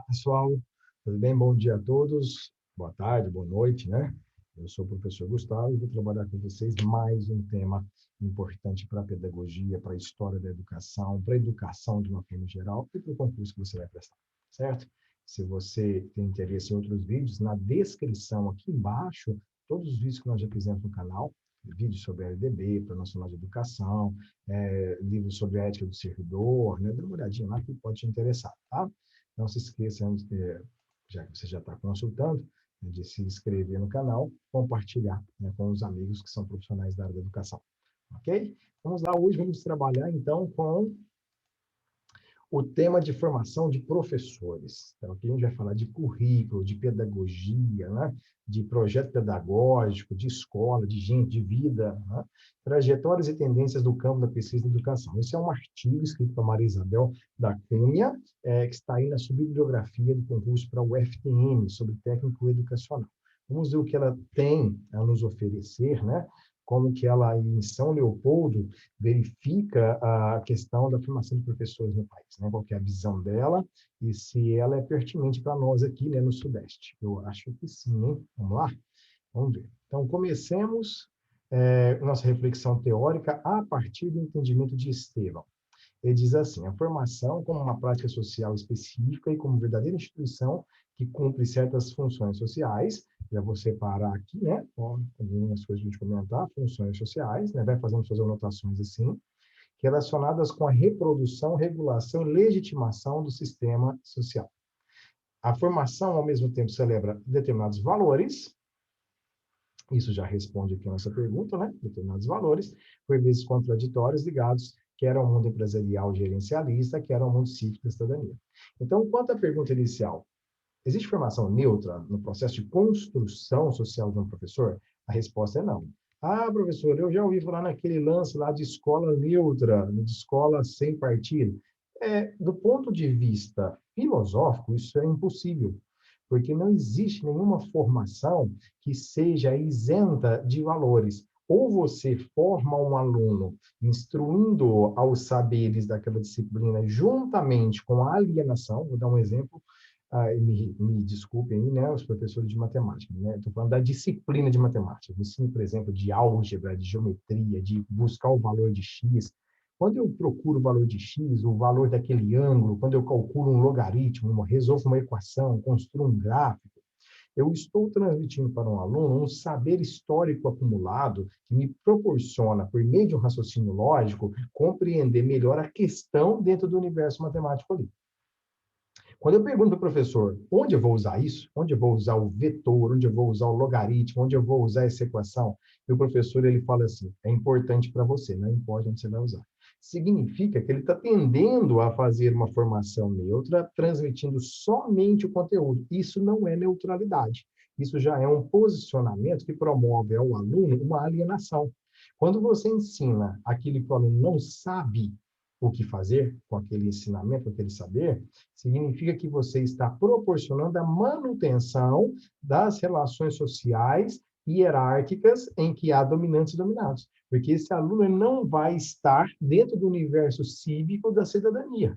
Pessoal, tudo bem? Bom dia a todos. Boa tarde, boa noite, né? Eu sou o professor Gustavo e vou trabalhar com vocês mais um tema importante para a pedagogia, para a história da educação, para a educação de uma forma geral e para o concurso que você vai prestar, certo? Se você tem interesse em outros vídeos, na descrição aqui embaixo, todos os vídeos que nós já fizemos no canal, vídeos sobre a LDB, Plano Nacional de Educação, livros sobre a ética do servidor, né? Dá uma olhadinha lá que pode te interessar, tá? Não se esqueça, já que você já está consultando, de se inscrever no canal, compartilhar, né, com os amigos que são profissionais da área da educação. Ok? Vamos lá, hoje vamos trabalhar, então, com o tema de formação de professores. Então, aqui a gente vai falar de currículo, de pedagogia, né? De projeto pedagógico, de escola, de gente, de vida, né? Trajetórias e tendências do campo da pesquisa e educação. Esse é um artigo escrito por Maria Isabel da Cunha, que está aí na subbibliografia do concurso para o FTM, sobre técnico educacional. Vamos ver o que ela tem a nos oferecer, né? Como que ela, em São Leopoldo, verifica a questão da formação de professores no país, né? Qual que é a visão dela e se ela é pertinente para nós aqui, né, no Sudeste. Eu acho que sim, hein? Vamos lá? Vamos ver. Então, comecemos nossa reflexão teórica a partir do entendimento de Estevão. Ele diz assim: a formação como uma prática social específica e como verdadeira instituição que cumpre certas funções sociais. Já vou separar aqui, né? Algumas coisas para a gente comentar, funções sociais, né? Vai fazendo suas anotações assim, relacionadas com a reprodução, regulação e legitimação do sistema social. A formação, ao mesmo tempo, celebra determinados valores. Isso já responde aqui a nossa pergunta, né? Determinados valores, por vezes contraditórios, ligados quer ao mundo empresarial gerencialista, quer ao mundo cívico da cidadania. Então, quanto à pergunta inicial, existe formação neutra no processo de construção social de um professor? A resposta é não. Ah, professor, eu já ouvi falar naquele lance lá de escola neutra, de escola sem partido. Do ponto de vista filosófico, isso é impossível, porque não existe nenhuma formação que seja isenta de valores. Ou você forma um aluno instruindo aos saberes daquela disciplina juntamente com a alienação, vou dar um exemplo, me desculpem aí, né, os professores de matemática, né? Estou falando da disciplina de matemática, o ensino, por exemplo, de álgebra, de geometria, de buscar o valor de x. Quando eu procuro o valor de x, o valor daquele ângulo, quando eu calculo um logaritmo, resolvo uma equação, construo um gráfico, eu estou transmitindo para um aluno um saber histórico acumulado que me proporciona, por meio de um raciocínio lógico, compreender melhor a questão dentro do universo matemático ali. Quando eu pergunto para o professor onde eu vou usar isso, onde eu vou usar o vetor, onde eu vou usar o logaritmo, onde eu vou usar essa equação, e o professor ele fala assim, é importante para você, não importa onde você vai usar. Significa que ele está tendendo a fazer uma formação neutra, transmitindo somente o conteúdo. Isso não é neutralidade. Isso já é um posicionamento que promove ao aluno uma alienação. Quando você ensina aquilo que o aluno não sabe o que fazer com aquele ensinamento, com aquele saber, significa que você está proporcionando a manutenção das relações sociais hierárquicas em que há dominantes e dominados. Porque esse aluno não vai estar dentro do universo cívico da cidadania.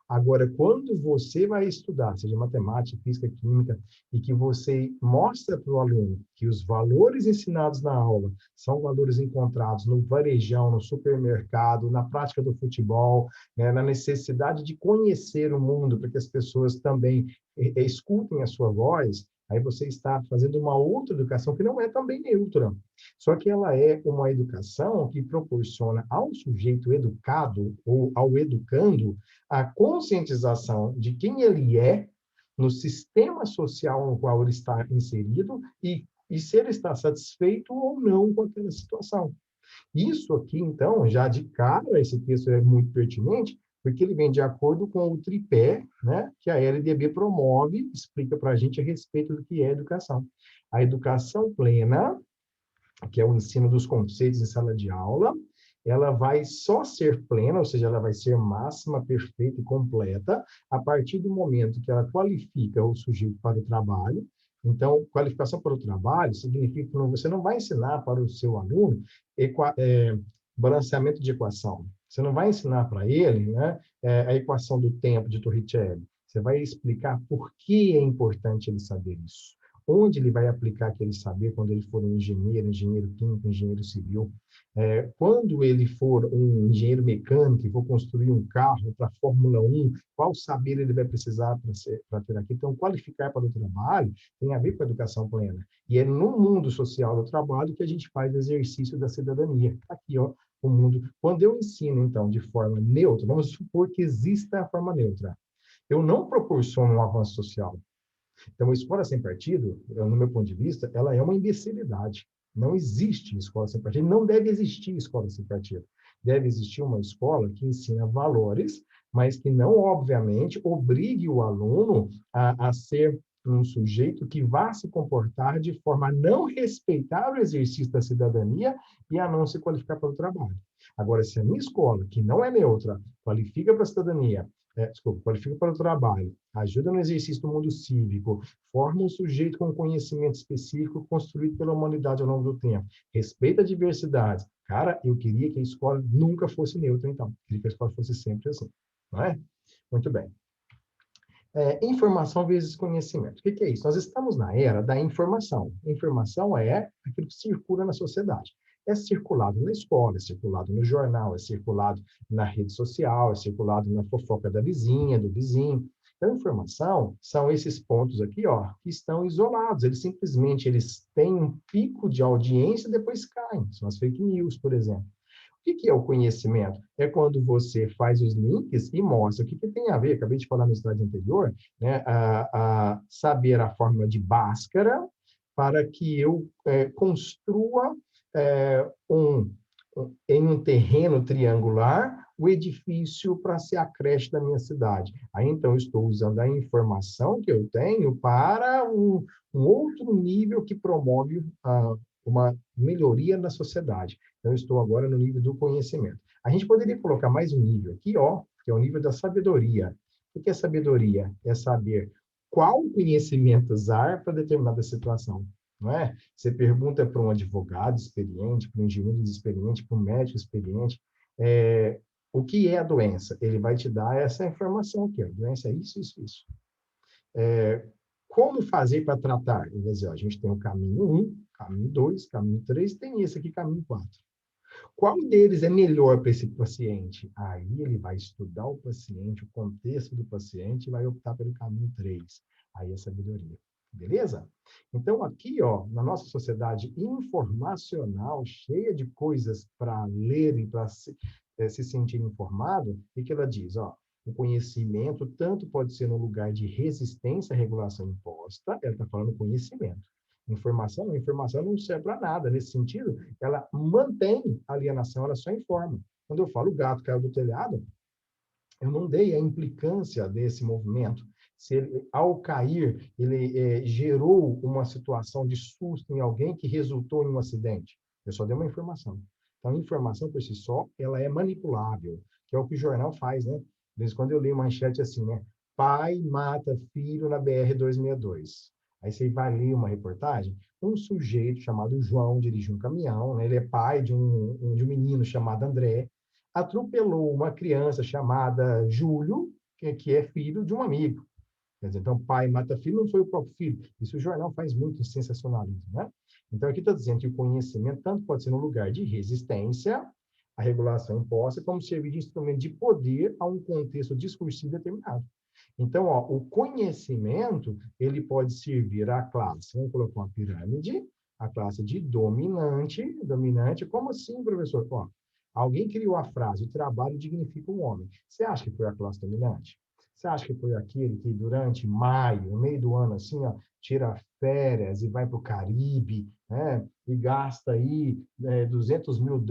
Agora, quando você vai estudar, seja matemática, física, química, e que você mostra para o aluno que os valores ensinados na aula são valores encontrados no varejão, no supermercado, na prática do futebol, né, na necessidade de conhecer o mundo, para que as pessoas também escutem a sua voz, aí você está fazendo uma outra educação que não é também neutra. Só que ela é uma educação que proporciona ao sujeito educado ou ao educando a conscientização de quem ele é no sistema social no qual ele está inserido e se ele está satisfeito ou não com aquela situação. Isso aqui, então, já de cara, esse texto é muito pertinente, porque ele vem de acordo com o tripé, né, que a LDB promove, explica para a gente a respeito do que é educação. A educação plena, que é o ensino dos conceitos em sala de aula, ela vai só ser plena, ou seja, ela vai ser máxima, perfeita e completa, a partir do momento que ela qualifica o sujeito para o trabalho. Então, qualificação para o trabalho significa que você não vai ensinar para o seu aluno balanceamento de equação. Você não vai ensinar para ele, né, a equação do tempo de Torricelli. Você vai explicar por que é importante ele saber isso. Onde ele vai aplicar aquele saber quando ele for um engenheiro, engenheiro químico, engenheiro civil. Quando ele for um engenheiro mecânico e for construir um carro para a Fórmula 1, qual saber ele vai precisar para ter aqui? Então, qualificar para o trabalho tem a ver com a educação plena. E é no mundo social do trabalho que a gente faz o exercício da cidadania. Aqui, ó, o mundo. Quando eu ensino, então, de forma neutra, vamos supor que exista a forma neutra. Eu não proporciono um avanço social. Então, a escola sem partido, no meu ponto de vista, ela é uma imbecilidade. Não existe escola sem partido, não deve existir escola sem partido. Deve existir uma escola que ensina valores, mas que não, obviamente, obrigue o aluno a ser um sujeito que vá se comportar de forma a não respeitar o exercício da cidadania e a não se qualificar para o trabalho. Agora, se a minha escola, que não é neutra, qualifica para a cidadania, qualifica para o trabalho, ajuda no exercício do mundo cívico, forma um sujeito com conhecimento específico construído pela humanidade ao longo do tempo, respeita a diversidade. Cara, eu queria que a escola nunca fosse neutra, então. Eu queria que a escola fosse sempre assim, não é? Muito bem. Informação vezes conhecimento. O que é isso? Nós estamos na era da informação. Informação é aquilo que circula na sociedade. É circulado na escola, é circulado no jornal, é circulado na rede social, é circulado na fofoca da vizinha, do vizinho. Então, informação são esses pontos aqui, ó, que estão isolados. Eles têm um pico de audiência e depois caem. São as fake news, por exemplo. O que é o conhecimento? É quando você faz os links e mostra o que tem a ver, acabei de falar no slide anterior, né, a saber a fórmula de Bhaskara para que eu construa em um terreno triangular o edifício para ser a creche da minha cidade. Aí, então, eu estou usando a informação que eu tenho para um outro nível que promove uma melhoria na sociedade. Então, eu estou agora no nível do conhecimento. A gente poderia colocar mais um nível aqui, ó, que é o nível da sabedoria. O que é sabedoria? É saber qual conhecimento usar para determinada situação. Não é? Você pergunta para um advogado experiente, para um engenheiro experiente, para um médico experiente, o que é a doença? Ele vai te dar essa informação aqui. A doença é isso, isso, isso. Como fazer para tratar? Ele vai dizer, ó, a gente tem o caminho 1, caminho 2, caminho 3, tem esse aqui, caminho 4. Qual deles é melhor para esse paciente? Aí ele vai estudar o paciente, o contexto do paciente, e vai optar pelo caminho 3. Aí é sabedoria. Beleza? Então, aqui, ó, na nossa sociedade informacional, cheia de coisas para ler e para se sentir informado, o que ela diz? Ó, o conhecimento tanto pode ser no lugar de resistência à regulação imposta, ela está falando conhecimento. Informação não serve para nada. Nesse sentido, ela mantém a alienação, ela só informa. Quando eu falo o gato caiu do telhado, eu não dei a implicância desse movimento. Se ele, ao cair, ele gerou uma situação de susto em alguém que resultou em um acidente. Eu só dei uma informação. Então, a informação por si só, ela é manipulável, que é o que o jornal faz, né? De vez em quando eu leio manchete assim, né? Pai mata filho na BR-262. Aí você vai ler uma reportagem, um sujeito chamado João dirigiu um caminhão, né? Ele é pai de um menino chamado André, atropelou uma criança chamada Júlio, que é filho de um amigo. Quer dizer, então, pai mata filho, não foi o próprio filho. Isso o jornal faz muito em sensacionalismo, né? Então, aqui está dizendo que o conhecimento tanto pode ser no lugar de resistência à regulação imposta, como servir de instrumento de poder a um contexto discursivo determinado. Então, ó, o conhecimento, ele pode servir à classe, vamos colocar uma pirâmide, a classe de dominante, como assim, professor? Ó, alguém criou a frase, o trabalho dignifica o homem. Você acha que foi a classe dominante? Você acha que foi aquele que durante maio, no meio do ano, assim, ó, tira férias e vai para o Caribe, né, e gasta aí $200 mil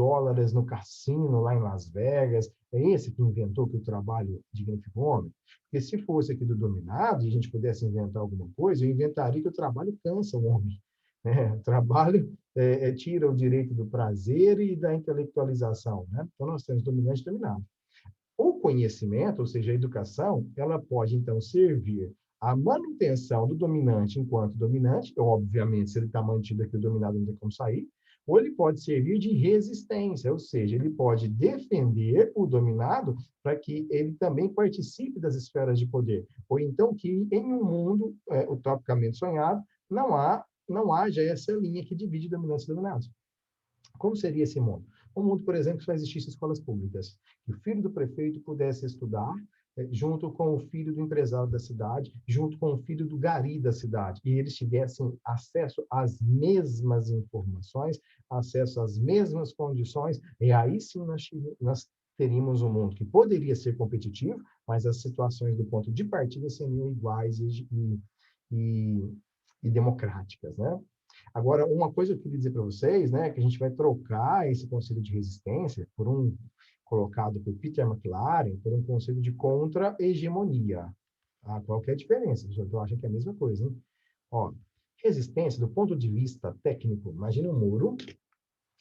no cassino lá em Las Vegas? É esse que inventou que o trabalho dignifica o homem? Porque se fosse aqui do dominado e a gente pudesse inventar alguma coisa, eu inventaria que o trabalho cansa o homem. Né? O trabalho tira o direito do prazer e da intelectualização. Né? Então, nós temos dominante e dominado. O conhecimento, ou seja, a educação, ela pode, então, servir à manutenção do dominante enquanto dominante, obviamente, se ele está mantido aqui, o dominado não tem como sair, ou ele pode servir de resistência, ou seja, ele pode defender o dominado para que ele também participe das esferas de poder. Ou então que em um mundo utopicamente sonhado, não haja essa linha que divide dominantes e dominados. Como seria esse mundo? Um mundo, por exemplo, que só existisse escolas públicas, que o filho do prefeito pudesse estudar junto com o filho do empresário da cidade, junto com o filho do gari da cidade, e eles tivessem acesso às mesmas informações, acesso às mesmas condições, e aí sim nós teríamos um mundo que poderia ser competitivo, mas as situações do ponto de partida seriam iguais e democráticas, né? Agora, uma coisa que eu queria dizer para vocês, né, que a gente vai trocar esse conceito de resistência por um colocado por Peter McLaren, por um conceito de contra-hegemonia. Ah, qual que é a diferença? Eu acho que é a mesma coisa, hein? Ó, resistência, do ponto de vista técnico, imagina um muro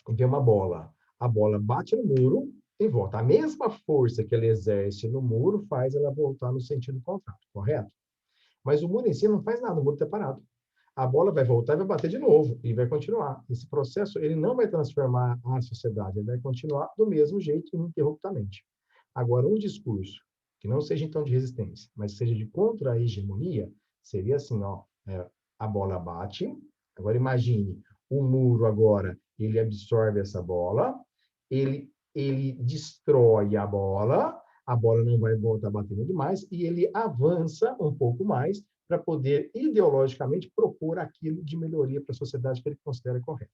e tem uma bola. A bola bate no muro e volta. A mesma força que ela exerce no muro faz ela voltar no sentido contrário, correto? Mas o muro em si não faz nada, o muro está parado. A bola vai voltar e vai bater de novo, e vai continuar. Esse processo, ele não vai transformar a sociedade, ele vai continuar do mesmo jeito, ininterruptamente. Agora, um discurso que não seja, então, de resistência, mas seja de contra-hegemonia, seria assim, ó, a bola bate, agora imagine, o muro agora, ele absorve essa bola, ele destrói a bola não vai voltar batendo demais, e ele avança um pouco mais, para poder, ideologicamente, propor aquilo de melhoria para a sociedade que ele considera correto.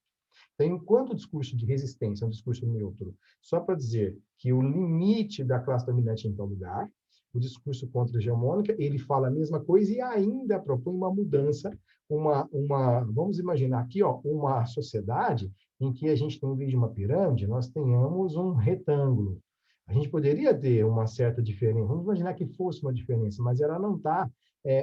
Então, enquanto o discurso de resistência é um discurso neutro, só para dizer que o limite da classe dominante em tal lugar, o discurso contra-hegemônica, ele fala a mesma coisa e ainda propõe uma mudança, vamos imaginar aqui, ó, uma sociedade em que a gente tem, em vez de uma pirâmide, nós tenhamos um retângulo. A gente poderia ter uma certa diferença, vamos imaginar que fosse uma diferença, mas ela não está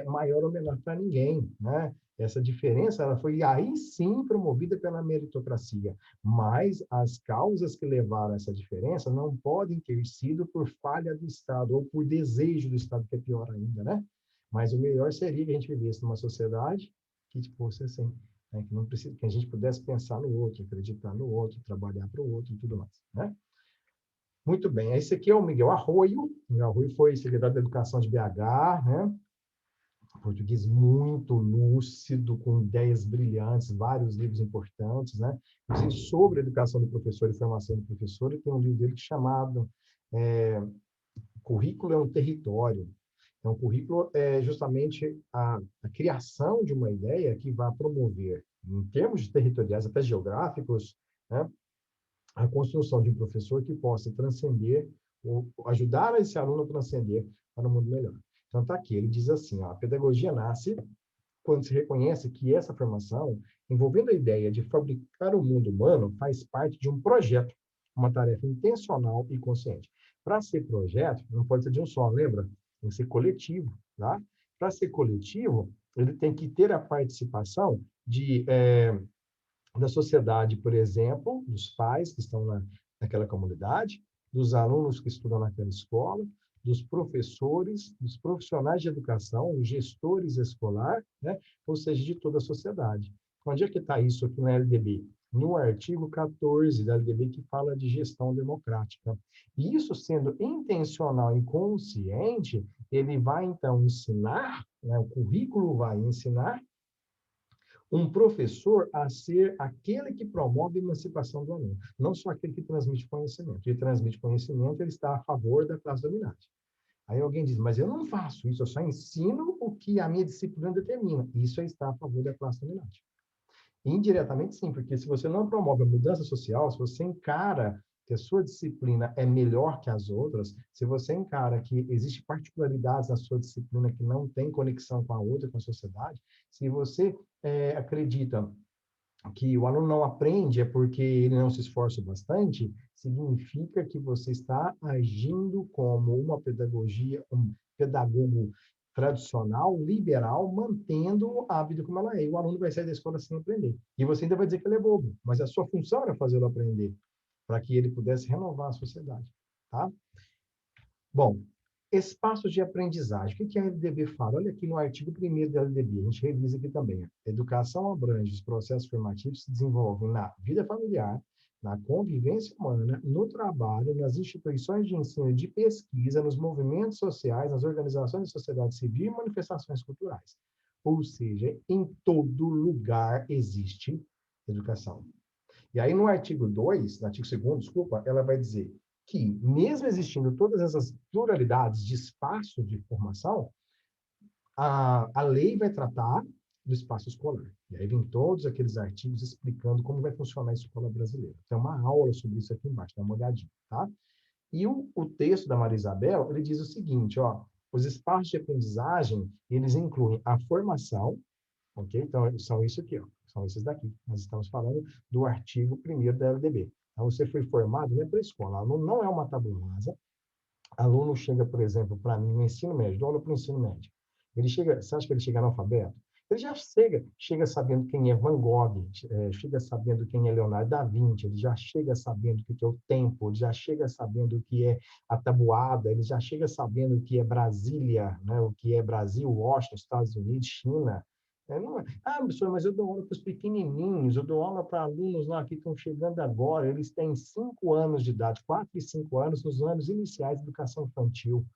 maior ou menor para ninguém, né? Essa diferença ela foi aí sim promovida pela meritocracia, mas as causas que levaram a essa diferença não podem ter sido por falha do Estado ou por desejo do Estado, que é pior ainda, né? Mas o melhor seria que a gente vivesse numa sociedade que fosse assim, né? Que não precisa, que a gente pudesse pensar no outro, acreditar no outro, trabalhar para o outro e tudo mais, né? Muito bem, esse aqui é o Miguel Arroio. O Miguel Arroio foi secretário da Educação de BH, né? Português muito lúcido, com ideias brilhantes, vários livros importantes, né? Sobre a educação do professor e formação do professor, e tem um livro dele chamado Currículo é um Território. Então, o currículo é justamente a criação de uma ideia que vai promover, em termos de territoriais, até geográficos, né? A construção de um professor que possa transcender, ou ajudar esse aluno a transcender para um mundo melhor. Então, está aqui, ele diz assim, ó, a pedagogia nasce quando se reconhece que essa formação, envolvendo a ideia de fabricar o mundo humano, faz parte de um projeto, uma tarefa intencional e consciente. Para ser projeto, não pode ser de um só, lembra? Tem que ser coletivo, tá? Para ser coletivo, ele tem que ter a participação da sociedade, por exemplo, dos pais que estão naquela comunidade, dos alunos que estudam naquela escola, dos professores, dos profissionais de educação, os gestores escolar, né? Ou seja, de toda a sociedade. Onde é que está isso aqui na LDB? No artigo 14 da LDB, que fala de gestão democrática. E isso sendo intencional e consciente, ele vai, então, ensinar, né? O currículo vai ensinar um professor a ser aquele que promove a emancipação do aluno, não só aquele que transmite conhecimento. Ele transmite conhecimento, ele está a favor da classe dominante. Aí alguém diz, mas eu não faço isso, eu só ensino o que a minha disciplina determina. Isso é estar a favor da classe dominante. Indiretamente, sim, porque se você não promove a mudança social, se você encara que a sua disciplina é melhor que as outras, se você encara que existem particularidades na sua disciplina que não tem conexão com a outra, com a sociedade, se você acredita que o aluno não aprende é porque ele não se esforça bastante, significa que você está agindo como uma pedagogia, um pedagogo tradicional, liberal, mantendo a vida como ela é. E o aluno vai sair da escola sem aprender. E você ainda vai dizer que ele é bobo, mas a sua função era fazê-lo aprender, para que ele pudesse renovar a sociedade, tá? Bom, Espaços de aprendizagem. O que a LDB fala? Olha aqui no artigo 1º da LDB, a gente revisa aqui também. A educação abrange os processos formativos que se desenvolvem na vida familiar, na convivência humana, no trabalho, nas instituições de ensino e de pesquisa, nos movimentos sociais, nas organizações da sociedade civil e manifestações culturais. Ou seja, em todo lugar existe educação. E aí, no artigo 2, no artigo 2º, desculpa, ela vai dizer que, mesmo existindo todas essas pluralidades de espaço de formação, a lei vai tratar do espaço escolar. E aí vem todos aqueles artigos explicando como vai funcionar a escola brasileira. Tem uma aula sobre isso aqui embaixo, dá uma olhadinha, tá? E o texto da Maria Isabel, ele diz o seguinte, ó, os espaços de aprendizagem, eles incluem a formação, ok? Então, são isso aqui, ó, são esses daqui. Nós estamos falando do artigo 1º da LDB. Então, você foi formado, não é para a escola, aluno não é uma tabula rasa. Aluno chega, por exemplo, para mim, no ensino médio, dou aula para o ensino médio. Ele chega, você acha que ele chega analfabeto? Ele já chega sabendo quem é Van Gogh, chega sabendo quem é Leonardo da Vinci, ele já chega sabendo o que é o tempo, ele já chega sabendo o que é a tabuada, ele já chega sabendo o que é Brasília, né, o que é Brasil, Washington, Estados Unidos, China. Não é, professor, mas eu dou aula para os pequenininhos, eu dou aula para alunos lá que estão chegando agora, eles têm 5 anos de idade, 4 e 5 anos, nos anos iniciais de educação infantil,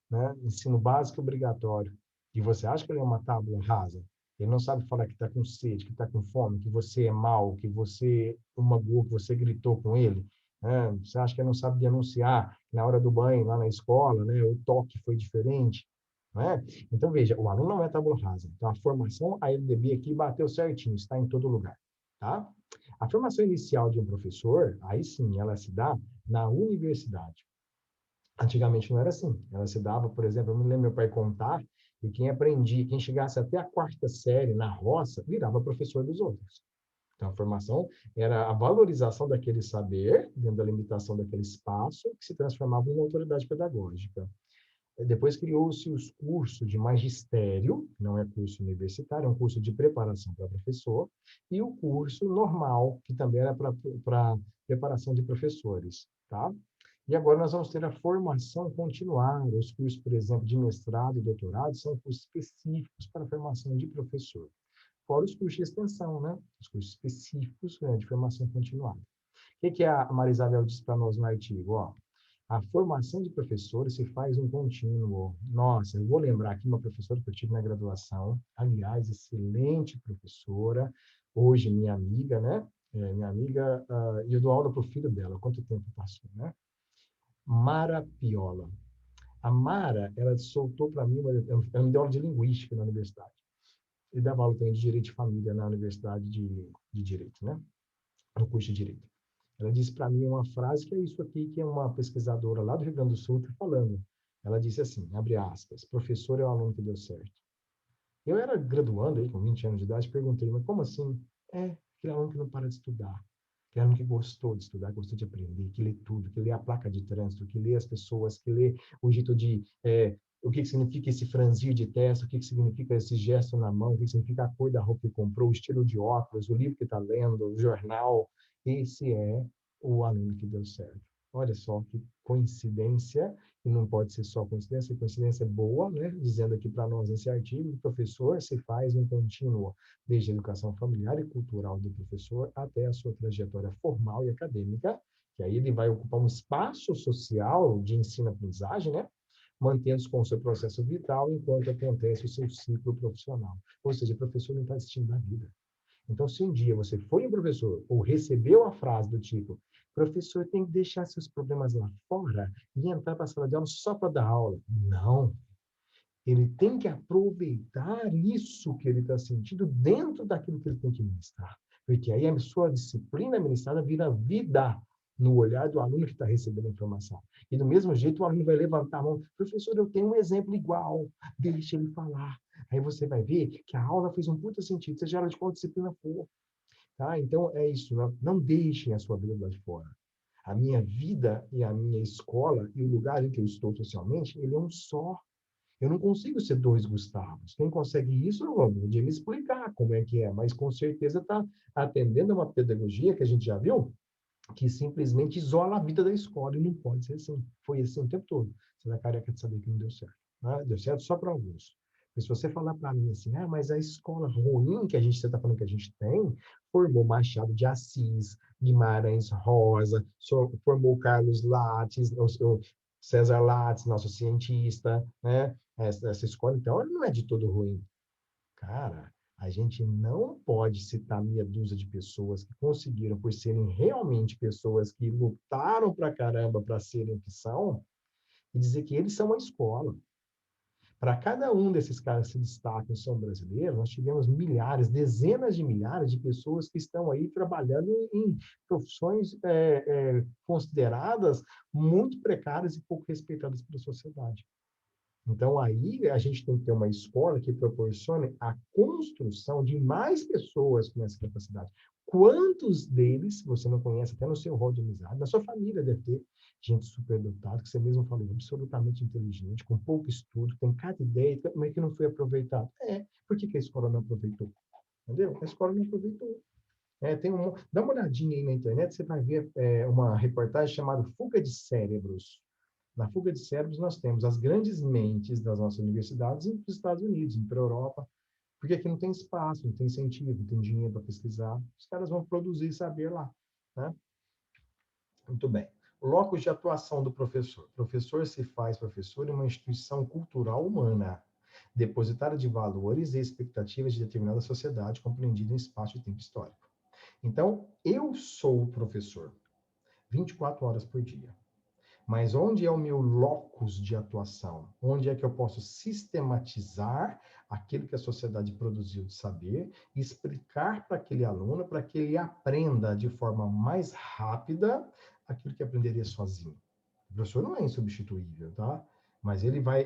né? Ensino básico obrigatório. E você acha que ele é uma tábua rasa? Ele não sabe falar que está com sede, que está com fome, que você é mau, que você magoou, que você gritou com ele? Né? Você acha que ele não sabe denunciar na hora do banho, lá na escola, né? O toque foi diferente? Não é? Então, veja, o aluno não é tábua rasa. Então, a formação, a LDB aqui bateu certinho, está em todo lugar. Tá? A formação inicial de um professor, aí sim, ela se dá na universidade. Antigamente não era assim. Ela se dava, por exemplo, eu me lembro meu pai contar, e quem aprendia, quem chegasse até a 4ª série na roça, virava professor dos outros. Então, a formação era a valorização daquele saber, dentro da limitação daquele espaço, que se transformava em uma autoridade pedagógica. Depois criou-se os cursos de magistério, não é curso universitário, é um curso de preparação para professor, e o curso normal, que também era para preparação de professores, tá? E agora nós vamos ter a formação continuada. Os cursos, por exemplo, de mestrado e doutorado são cursos específicos para a formação de professor. Fora os cursos de extensão, né? Os cursos específicos, né, de formação continuada. O que a Maria Isabel disse para nós no artigo? Ó, a formação de professores se faz um contínuo. Nossa, eu vou lembrar aqui uma professora que eu tive na graduação, aliás, excelente professora, hoje minha amiga, né? Minha amiga, e eu dou aula para o filho dela. Quanto tempo passou, né? Mara Piola. A Mara, ela soltou para mim, ela me deu aula de linguística na universidade. E dava aula também de Direito de Família na Universidade de Direito, né? No curso de Direito. Ela disse para mim uma frase que é isso aqui, que é uma pesquisadora lá do Rio Grande do Sul está falando. Ela disse assim, abre aspas, professor é o aluno que deu certo. Eu era graduando aí, com 20 anos de idade, perguntei, mas como assim? Aquele aluno que não para de estudar. Aquele aluno que gostou de estudar, gostou de aprender, que lê tudo, que lê a placa de trânsito, que lê as pessoas, que lê o jeito de... o que significa esse franzir de testa, o que significa esse gesto na mão, o que significa a cor da roupa que comprou, o estilo de óculos, o livro que está lendo, o jornal. Esse é o aluno que deu certo. Olha só que coincidência, e não pode ser só coincidência, coincidência boa, né? Dizendo aqui para nós nesse artigo, o professor se faz um contínuo, desde a educação familiar e cultural do professor até a sua trajetória formal e acadêmica, que aí ele vai ocupar um espaço social de ensino-aprendizagem, né? Mantendo-se com o seu processo vital enquanto acontece o seu ciclo profissional. Ou seja, o professor não está desistindo da vida. Então, se um dia você foi um professor ou recebeu a frase do tipo, professor tem que deixar seus problemas lá fora e entrar para a sala de aula só para dar aula. Não. Ele tem que aproveitar isso que ele está sentindo dentro daquilo que ele tem que ministrar. Porque aí a sua disciplina ministrada vira vida no olhar do aluno que está recebendo a informação. E do mesmo jeito o aluno vai levantar a mão, professor, eu tenho um exemplo igual, deixa ele falar. Aí você vai ver que a aula fez um puta sentido, seja ela de qual disciplina for. Tá? Então, é isso. Não deixem a sua vida lá de fora. A minha vida e a minha escola e o lugar em que eu estou socialmente, ele é um só. Eu não consigo ser dois Gustavos. Quem consegue isso, eu vou me explicar como é que é, mas com certeza está atendendo a uma pedagogia que a gente já viu, que simplesmente isola a vida da escola, e não pode ser assim. Foi assim o tempo todo. Você dá careca de saber que não deu certo. Né? Deu certo só para alguns. Mas se você falar para mim assim, mas a escola ruim que você está falando que a gente tem, formou Machado de Assis, Guimarães Rosa, formou Carlos Lattes, o César Lattes, nosso cientista, né? Essa escola, então, ela não é de todo ruim. Cara, a gente não pode citar meia dúzia de pessoas que conseguiram, por serem realmente pessoas que lutaram pra caramba para serem o que são, e dizer que eles são a escola. Para cada um desses caras que se destacam são brasileiros, nós tivemos milhares, dezenas de milhares de pessoas que estão aí trabalhando em profissões consideradas muito precárias e pouco respeitadas pela sociedade. Então, aí a gente tem que ter uma escola que proporcione a construção de mais pessoas com essa capacidade. Quantos deles você não conhece, até no seu rol de amizade, na sua família deve ter gente superdotada, que você mesmo falou, absolutamente inteligente, com pouco estudo, tem cada ideia, mas que não foi aproveitado. Por que a escola não aproveitou? Entendeu? A escola não aproveitou. Dá uma olhadinha aí na internet, você vai ver uma reportagem chamada Fuga de Cérebros. Na fuga de cérebros, nós temos as grandes mentes das nossas universidades nos Estados Unidos, para a Europa, porque aqui não tem espaço, não tem incentivo, não tem dinheiro para pesquisar. Os caras vão produzir saber lá. Né? Muito bem. Locus de atuação do professor. O professor se faz professor em uma instituição cultural humana, depositária de valores e expectativas de determinada sociedade, compreendida em espaço e tempo histórico. Então, eu sou o professor, 24 horas por dia. Mas onde é o meu locus de atuação? Onde é que eu posso sistematizar aquilo que a sociedade produziu de saber e explicar para aquele aluno, para que ele aprenda de forma mais rápida aquilo que aprenderia sozinho? O professor não é insubstituível, tá? Mas ele vai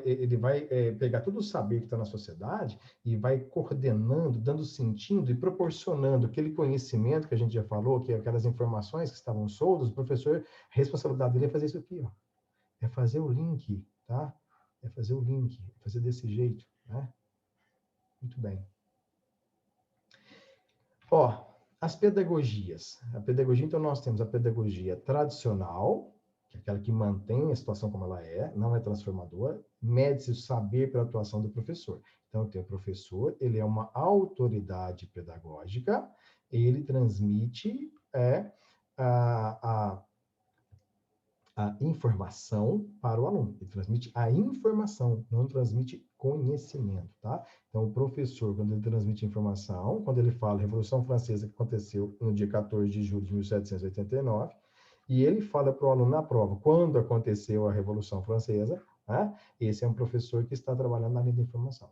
pegar todo o saber que está na sociedade e vai coordenando, dando sentido e proporcionando aquele conhecimento que a gente já falou, que aquelas informações que estavam soltas, o professor, a responsabilidade dele é fazer isso aqui, ó. É fazer o link, tá? É fazer o link, fazer desse jeito, né? Muito bem. Ó, as pedagogias. A pedagogia, então, nós temos a pedagogia tradicional, que é aquela que mantém a situação como ela é, não é transformadora, mede-se o saber pela atuação do professor. Então, tem o professor, ele é uma autoridade pedagógica, ele transmite a informação para o aluno. Ele transmite a informação, não transmite conhecimento, tá? Então, o professor, quando ele transmite informação, quando ele fala Revolução Francesa, que aconteceu no dia 14 de julho de 1789, e ele fala para o aluno na prova, quando aconteceu a Revolução Francesa, né? Esse é um professor que está trabalhando na linha da informação.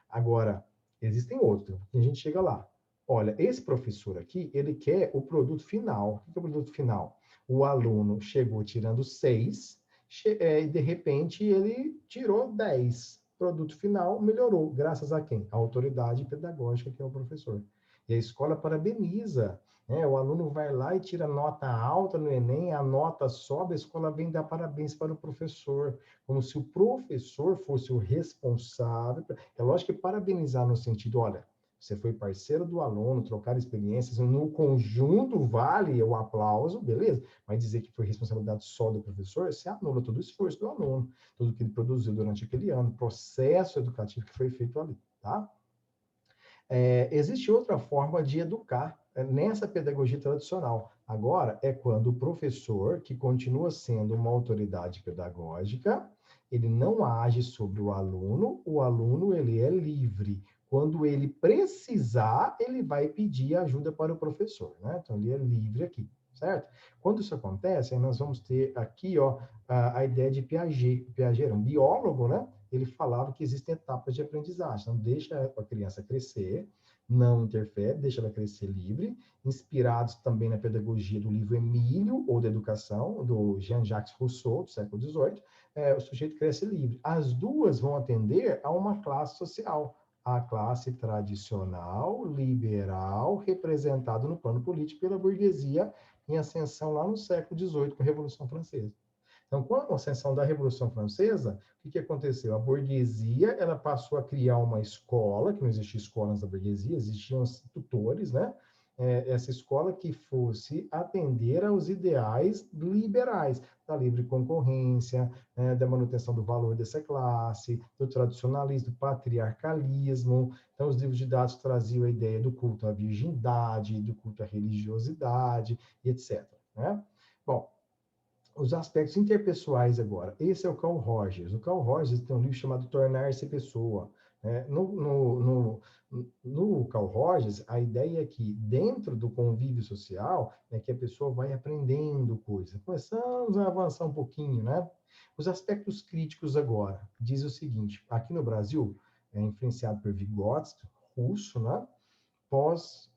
Agora, existem outros, a gente chega lá. Olha, esse professor aqui, ele quer o produto final. O que é o produto final? O aluno chegou tirando 6, e de repente ele tirou 10. Produto final melhorou, graças a quem? A autoridade pedagógica, que é o professor. E a escola parabeniza, né? O aluno vai lá e tira nota alta no Enem, a nota sobe, a escola vem dar parabéns para o professor, como se o professor fosse o responsável. É lógico que parabenizar no sentido, olha, você foi parceiro do aluno, trocar experiências, no conjunto vale o aplauso, beleza? Mas dizer que foi responsabilidade só do professor, você anula todo o esforço do aluno, tudo que ele produziu durante aquele ano, processo educativo que foi feito ali, tá? Existe outra forma de educar nessa pedagogia tradicional. Agora, é quando o professor, que continua sendo uma autoridade pedagógica, ele não age sobre o aluno ele é livre. Quando ele precisar, ele vai pedir ajuda para o professor, né? Então, ele é livre aqui, certo? Quando isso acontece, aí nós vamos ter aqui, ó, a ideia de Piaget. Piaget era um biólogo, né? Ele falava que existem etapas de aprendizagem. Então, deixa a criança crescer, não interfere, deixa ela crescer livre, inspirados também na pedagogia do livro Emílio, ou da Educação, do Jean-Jacques Rousseau, do século XVIII, o sujeito cresce livre. As duas vão atender a uma classe social, a classe tradicional, liberal, representada no plano político pela burguesia em ascensão lá no século XVIII, com a Revolução Francesa. Então, com a ascensão da Revolução Francesa, o que aconteceu? A burguesia ela passou a criar uma escola, que não existia escola antes da burguesia, existiam tutores, né? essa escola que fosse atender aos ideais liberais, da livre concorrência, da manutenção do valor dessa classe, do tradicionalismo, do patriarcalismo. Então, os livros didáticos traziam a ideia do culto à virgindade, do culto à religiosidade, e etc. Né? Bom, os aspectos interpessoais agora. Esse é o Carl Rogers. O Carl Rogers tem um livro chamado Tornar-se Pessoa. No Carl Rogers, a ideia é que dentro do convívio social, é que a pessoa vai aprendendo coisas. Começamos a avançar um pouquinho, né? Os aspectos críticos agora. Diz o seguinte, aqui no Brasil, é influenciado por Vygotsky, russo, né? Pós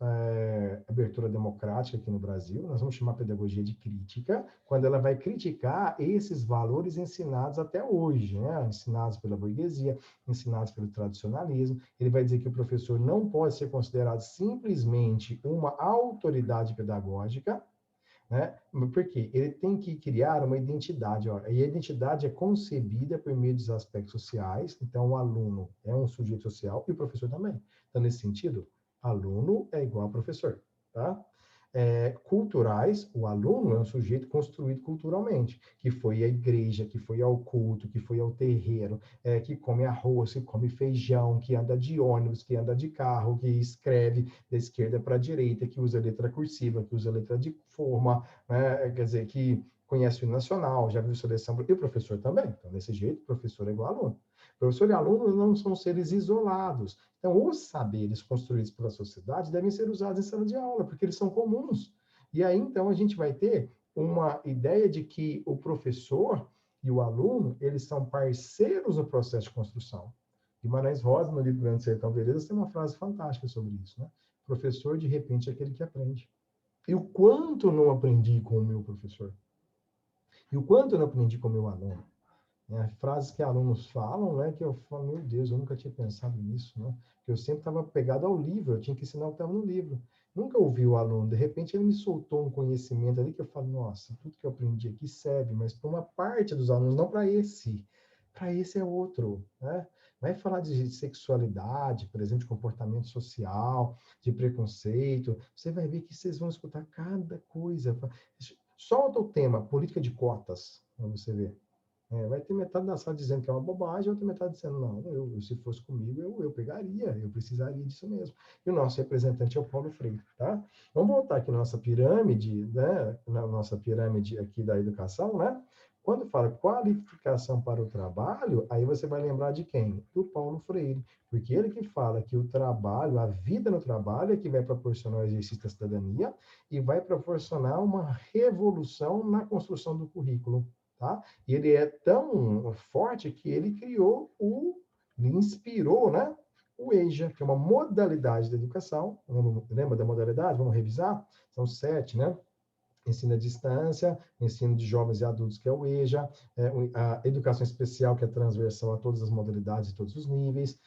abertura democrática aqui no Brasil, nós vamos chamar pedagogia de crítica, quando ela vai criticar esses valores ensinados até hoje, né? Ensinados pela burguesia, ensinados pelo tradicionalismo. Ele vai dizer que o professor não pode ser considerado simplesmente uma autoridade pedagógica, né? Porque ele tem que criar uma identidade, ó, e a identidade é concebida por meio dos aspectos sociais, então o aluno é um sujeito social e o professor também. Então, nesse sentido, aluno é igual a professor, tá? Culturais, o aluno é um sujeito construído culturalmente, que foi à igreja, que foi ao culto, que foi ao terreiro, que come arroz, que come feijão, que anda de ônibus, que anda de carro, que escreve da esquerda para a direita, que usa letra cursiva, que usa letra de forma, né? Quer dizer, que conhece o nacional, já viu seleção, e o professor também. Então, desse jeito, o professor é igual a aluno. Professor e aluno não são seres isolados. Então, os saberes construídos pela sociedade devem ser usados em sala de aula, porque eles são comuns. E aí, então, a gente vai ter uma ideia de que o professor e o aluno, eles são parceiros no processo de construção. Guimarães Rosa, no livro Grande Sertão Veredas, tem uma frase fantástica sobre isso, né? Professor, de repente, é aquele que aprende. E o quanto não aprendi com o meu professor? E o quanto eu não aprendi com o meu aluno? Frases que alunos falam, né, que eu falo, meu Deus, eu nunca tinha pensado nisso, né? Eu sempre estava pegado ao livro, eu tinha que ensinar o que estava no livro. Nunca ouvi o aluno, de repente ele me soltou um conhecimento ali que eu falo, nossa, tudo que eu aprendi aqui serve, mas para uma parte dos alunos, não para esse. Para esse é outro, né? Vai falar de sexualidade, por exemplo, de comportamento social, de preconceito, você vai ver que vocês vão escutar cada coisa. Solta o tema, política de cotas, para você ver. Vai ter metade da sala dizendo que é uma bobagem, outra metade dizendo, não, se fosse comigo, eu pegaria, eu precisaria disso mesmo. E o nosso representante é o Paulo Freire, tá? Vamos voltar aqui na nossa pirâmide, né? Na nossa pirâmide aqui da educação, né? Quando fala qualificação para o trabalho, aí você vai lembrar de quem? Do Paulo Freire, porque ele que fala que o trabalho, a vida no trabalho é que vai proporcionar o exercício da cidadania e vai proporcionar uma revolução na construção do currículo. Tá? E ele é tão forte que ele ele inspirou, né, o EJA, que é uma modalidade da educação. Lembra da modalidade? Vamos revisar? São 7, né? Ensino à distância, ensino de jovens e adultos, que é o EJA, a educação especial, que é transversal a todas as modalidades e todos os níveis.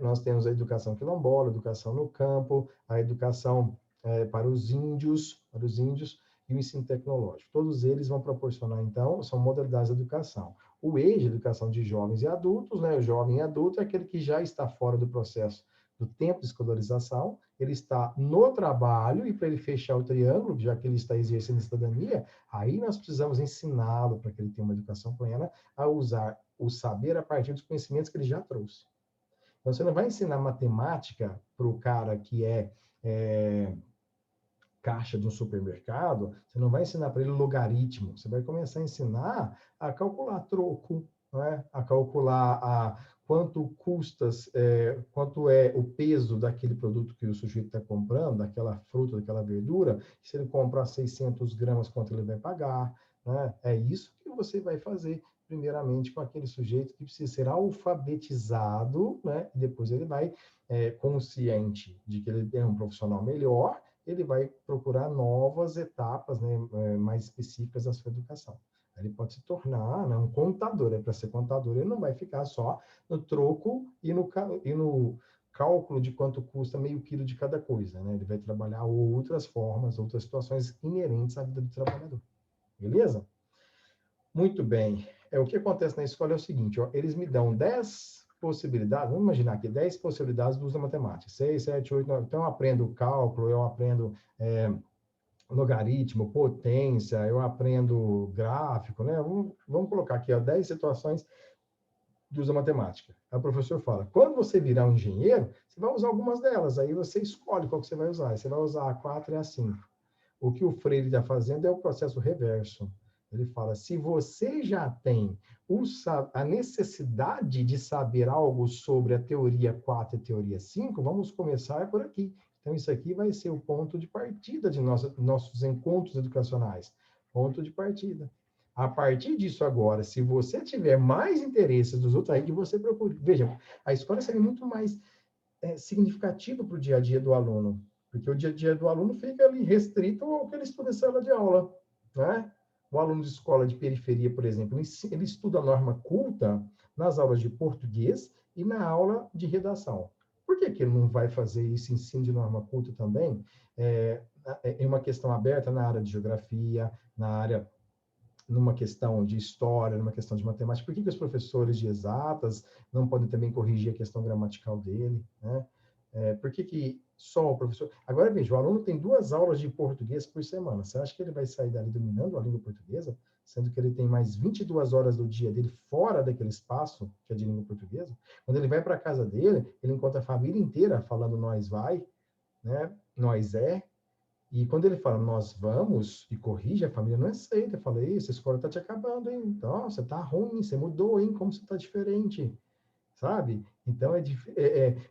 Nós temos a educação quilombola, a educação no campo, a educação para os índios, e o ensino tecnológico. Todos eles vão proporcionar, então, são modalidades de educação. O EJA, educação de jovens e adultos, né? O jovem e adulto é aquele que já está fora do processo do tempo de escolarização, ele está no trabalho, e para ele fechar o triângulo, já que ele está exercendo cidadania, aí nós precisamos ensiná-lo, para que ele tenha uma educação plena, a usar o saber a partir dos conhecimentos que ele já trouxe. Então, você não vai ensinar matemática para o cara que é caixa de um supermercado, você não vai ensinar para ele logaritmo, você vai começar a ensinar a calcular troco, né? A calcular quanto quanto é o peso daquele produto que o sujeito está comprando, daquela fruta, daquela verdura, se ele comprar 600 gramas, quanto ele vai pagar, né? É isso que você vai fazer primeiramente com aquele sujeito que precisa ser alfabetizado, né? E depois ele vai, consciente de que ele é um profissional melhor, ele vai procurar novas etapas, né, mais específicas da sua educação. Ele pode se tornar, né, um contador. Para ser contador, ele não vai ficar só no troco e no cálculo de quanto custa meio quilo de cada coisa. Né? Ele vai trabalhar outras formas, outras situações inerentes à vida do trabalhador. Beleza? Muito bem. O que acontece na escola é o seguinte, ó, eles me dão 10 possibilidades, vamos imaginar aqui, 10 possibilidades do uso da matemática, 6, 7, 8, 9, então eu aprendo cálculo, eu aprendo logaritmo, potência, eu aprendo gráfico, né? Vamos colocar aqui, ó, 10 situações do uso da matemática. Aí o professor fala, quando você virar um engenheiro, você vai usar algumas delas, aí você escolhe qual que você vai usar, você vai usar a 4 e a 5. O que o Freire está fazendo é o processo reverso. Ele fala, se você já tem a necessidade de saber algo sobre a teoria 4 e a teoria 5, vamos começar por aqui. Então, isso aqui vai ser o ponto de partida de nossos encontros educacionais. Ponto de partida. A partir disso agora, se você tiver mais interesses dos outros, aí que você procura. Veja, a escola seria muito mais significativa para o dia a dia do aluno, porque o dia a dia do aluno fica ali restrito ao que ele estuda em sala de aula, né? O aluno de escola de periferia, por exemplo, ele estuda a norma culta nas aulas de português e na aula de redação. Por que ele não vai fazer esse ensino de norma culta também? É uma questão aberta na área de geografia, na área numa questão de história, numa questão de matemática, por que os professores de exatas não podem também corrigir a questão gramatical dele, né? Por que só o professor... Agora, veja, o aluno tem 2 aulas de português por semana. Você acha que ele vai sair dali dominando a língua portuguesa, sendo que ele tem mais 22 horas do dia dele fora daquele espaço que é de língua portuguesa? Quando ele vai para a casa dele, ele encontra a família inteira falando nós vai, né? Nós é. E quando ele fala, nós vamos, e corrige, a família não aceita. Fala, isso, a escola está te acabando, hein? Nossa, tá ruim, você mudou, hein? Como você está diferente, sabe? Então,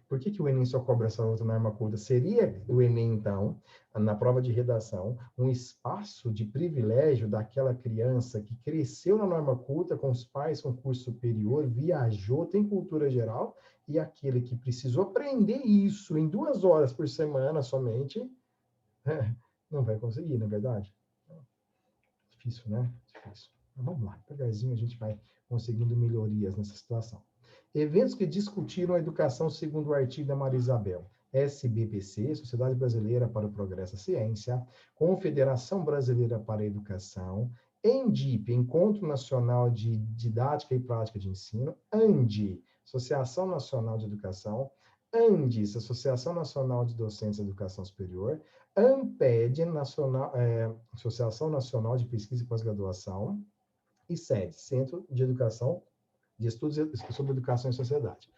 por que o Enem só cobra essa outra norma culta? Seria o Enem, então, na prova de redação, um espaço de privilégio daquela criança que cresceu na norma culta, com os pais com curso superior, viajou, tem cultura geral, e aquele que precisou aprender isso em 2 horas por semana somente, não vai conseguir, não é verdade? Difícil, né? Difícil. Mas vamos lá, devagarzinho a gente vai conseguindo melhorias nessa situação. Eventos que discutiram a educação segundo o artigo da Maria Isabel. SBPC, Sociedade Brasileira para o Progresso da Ciência, Confederação Brasileira para a Educação, ENDIP, Encontro Nacional de Didática e Prática de Ensino, ANDI, Associação Nacional de Educação, ANDES, Associação Nacional de Docentes de Educação Superior, ANPED, Associação Nacional de Pesquisa e Pós-Graduação, e SED, Centro de Educação, de Estudos sobre Educação e Sociedade.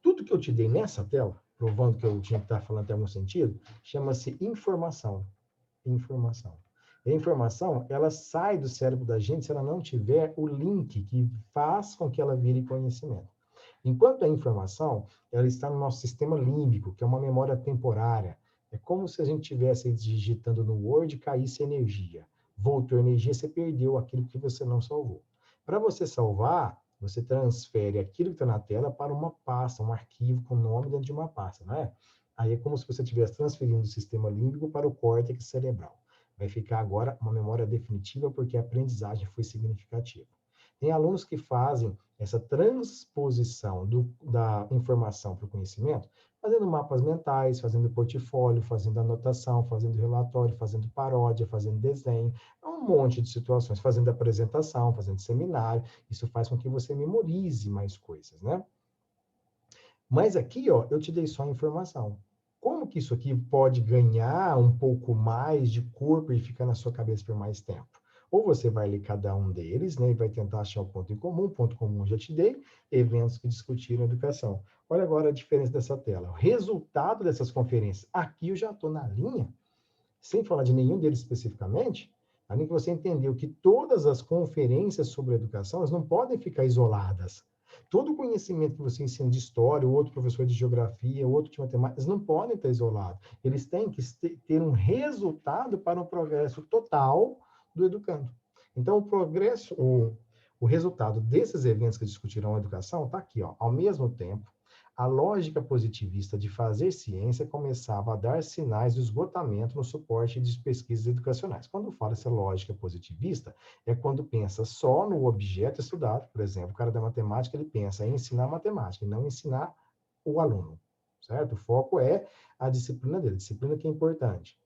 Tudo que eu te dei nessa tela, provando que eu tinha que estar falando até algum sentido, chama-se informação. Informação. E a informação, ela sai do cérebro da gente se ela não tiver o link que faz com que ela vire conhecimento. Enquanto a informação, ela está no nosso sistema límbico, que é uma memória temporária. É como se a gente estivesse digitando no Word e caísse energia. Voltou energia, você perdeu aquilo que você não salvou. Para você salvar, você transfere aquilo que está na tela para uma pasta, um arquivo com nome dentro de uma pasta, não é? Aí é como se você estivesse transferindo do sistema límbico para o córtex cerebral. Vai ficar agora uma memória definitiva porque a aprendizagem foi significativa. Tem alunos que fazem essa transposição da informação para o conhecimento, fazendo mapas mentais, fazendo portfólio, fazendo anotação, fazendo relatório, fazendo paródia, fazendo desenho, um monte de situações, fazendo apresentação, fazendo seminário. Isso faz com que você memorize mais coisas, né? Mas aqui, ó, eu te dei só a informação. Como que isso aqui pode ganhar um pouco mais de corpo e ficar na sua cabeça por mais tempo? Ou você vai ler cada um deles, né, e vai tentar achar o ponto em comum. O ponto comum eu já te dei, eventos que discutiram educação. Olha agora a diferença dessa tela. O resultado dessas conferências. Aqui eu já estou na linha, sem falar de nenhum deles especificamente, além que você entendeu que todas as conferências sobre educação, elas não podem ficar isoladas. Todo o conhecimento que você ensina de história, o outro professor de geografia, o outro de matemática, eles não podem estar isolados. Eles têm que ter um resultado para um progresso total do educando. Então, o progresso, o resultado desses eventos que discutirão a educação está aqui, ó. Ao mesmo tempo, a lógica positivista de fazer ciência começava a dar sinais de esgotamento no suporte de pesquisas educacionais. Quando fala essa lógica positivista, é quando pensa só no objeto estudado. Por exemplo, o cara da matemática, ele pensa em ensinar matemática e não ensinar o aluno, certo? O foco é a disciplina dele, a disciplina que é importante.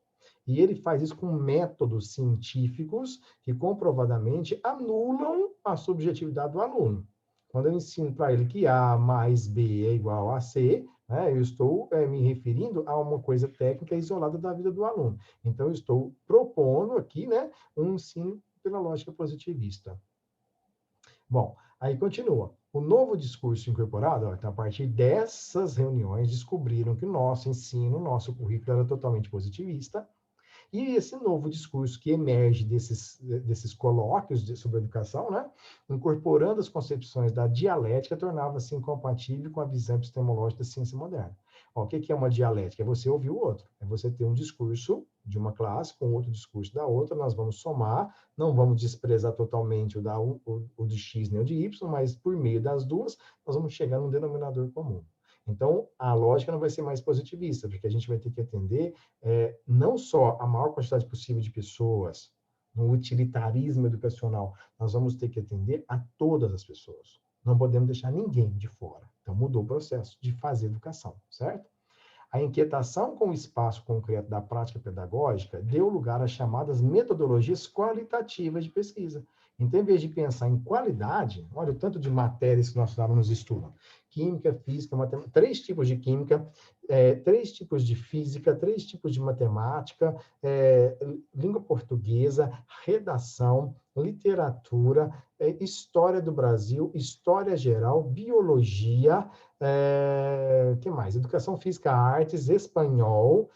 E ele faz isso com métodos científicos que comprovadamente anulam a subjetividade do aluno. Quando eu ensino para ele que A mais B é igual a C, né, eu estou me referindo a uma coisa técnica isolada da vida do aluno. Então, eu estou propondo aqui, né, um ensino pela lógica positivista. Bom, aí continua. O novo discurso incorporado, ó, então, a partir dessas reuniões, descobriram que o nosso ensino, o nosso currículo era totalmente positivista. E esse novo discurso que emerge desses colóquios sobre a educação, né, incorporando as concepções da dialética, tornava-se incompatível com a visão epistemológica da ciência moderna. Ó, o que é uma dialética? É você ouvir o outro. É você ter um discurso de uma classe com outro discurso da outra, nós vamos somar, não vamos desprezar totalmente o de X nem o de Y, mas por meio das duas, nós vamos chegar num denominador comum. Então, a lógica não vai ser mais positivista, porque a gente vai ter que atender não só a maior quantidade possível de pessoas, no utilitarismo educacional, nós vamos ter que atender a todas as pessoas. Não podemos deixar ninguém de fora. Então, mudou o processo de fazer educação, certo? A inquietação com o espaço concreto da prática pedagógica deu lugar às chamadas metodologias qualitativas de pesquisa. Então, em vez de pensar em qualidade, olha o tanto de matérias que nossos alunos estudam. Química, física, matemática, 3 tipos de química, 3 tipos de física, 3 tipos de matemática, língua portuguesa, redação, literatura, história do Brasil, história geral, biologia, que mais? Educação física, artes, espanhol.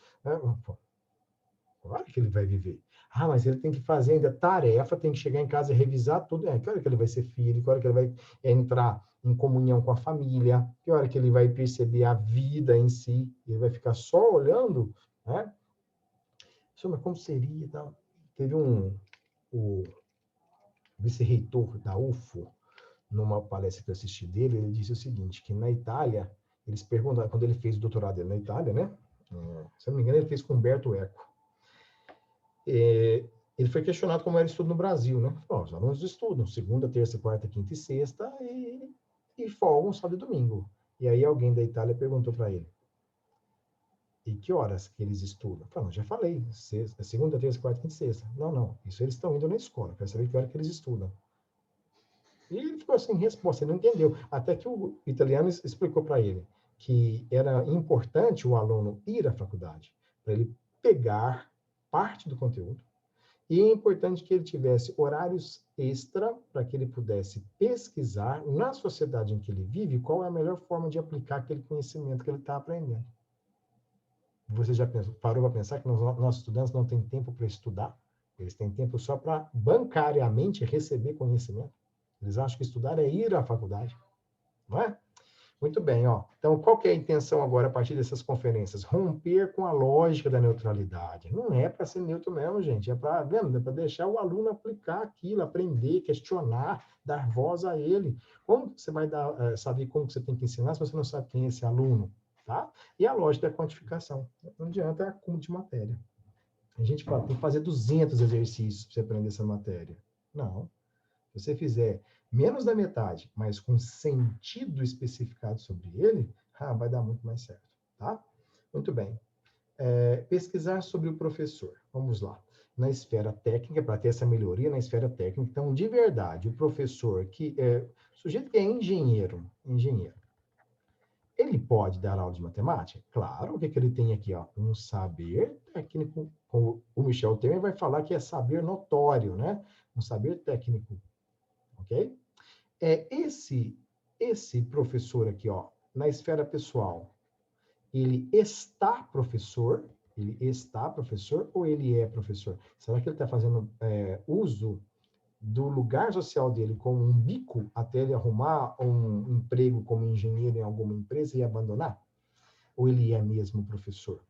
Claro que ele vai viver. Ah, mas ele tem que fazer ainda tarefa, tem que chegar em casa e revisar tudo. Que hora que ele vai ser filho, que hora que ele vai entrar em comunhão com a família, que hora que ele vai perceber a vida em si, ele vai ficar só olhando, né? Mas como seria? Tal? Teve o vice-reitor da UFO, numa palestra que eu assisti dele, ele disse o seguinte, que na Itália, eles perguntaram, quando ele fez o doutorado dele na Itália, né? Se eu não me engano, ele fez com Humberto Eco. Ele foi questionado como era o estudo no Brasil, né? Os alunos estudam segunda, terça, quarta, quinta e sexta e folgam sábado e domingo. E aí alguém da Itália perguntou para ele, e que horas que eles estudam? Falei, já falei, segunda, terça, quarta, quinta e sexta. Não, isso eles estão indo na escola, quero saber que hora que eles estudam. E ele ficou sem resposta, ele não entendeu. Até que o italiano explicou para ele que era importante o aluno ir à faculdade, para ele pegar parte do conteúdo, e é importante que ele tivesse horários extra para que ele pudesse pesquisar na sociedade em que ele vive qual é a melhor forma de aplicar aquele conhecimento que ele está aprendendo. Você já parou para pensar que nossos estudantes não têm tempo para estudar? Eles têm tempo só para bancariamente receber conhecimento. Eles acham que estudar é ir à faculdade, não é? Muito bem, ó. Então, qual que é a intenção agora a partir dessas conferências? Romper com a lógica da neutralidade. Não é para ser neutro mesmo, gente. É para deixar o aluno aplicar aquilo, aprender, questionar, dar voz a ele. Como você vai saber como você tem que ensinar se você não sabe quem é esse aluno, tá? E a lógica da quantificação. Não adianta acúmulo de matéria. A gente fala, tem que fazer 200 exercícios para você aprender essa matéria. Não. Se você fizer menos da metade, mas com sentido especificado sobre ele, vai dar muito mais certo, tá? Muito bem. Pesquisar sobre o professor. Vamos lá. Na esfera técnica, para ter essa melhoria na esfera técnica, então, de verdade, o professor sujeito que é engenheiro, ele pode dar aula de matemática? Claro, o que ele tem aqui? Ó? Um saber técnico, como o Michel Temer vai falar que é saber notório, né? Um saber técnico, ok? Esse professor aqui, ó, na esfera pessoal, ele está professor ou ele é professor? Será que ele está fazendo uso do lugar social dele como um bico até ele arrumar um emprego como engenheiro em alguma empresa e abandonar? Ou ele é mesmo professor?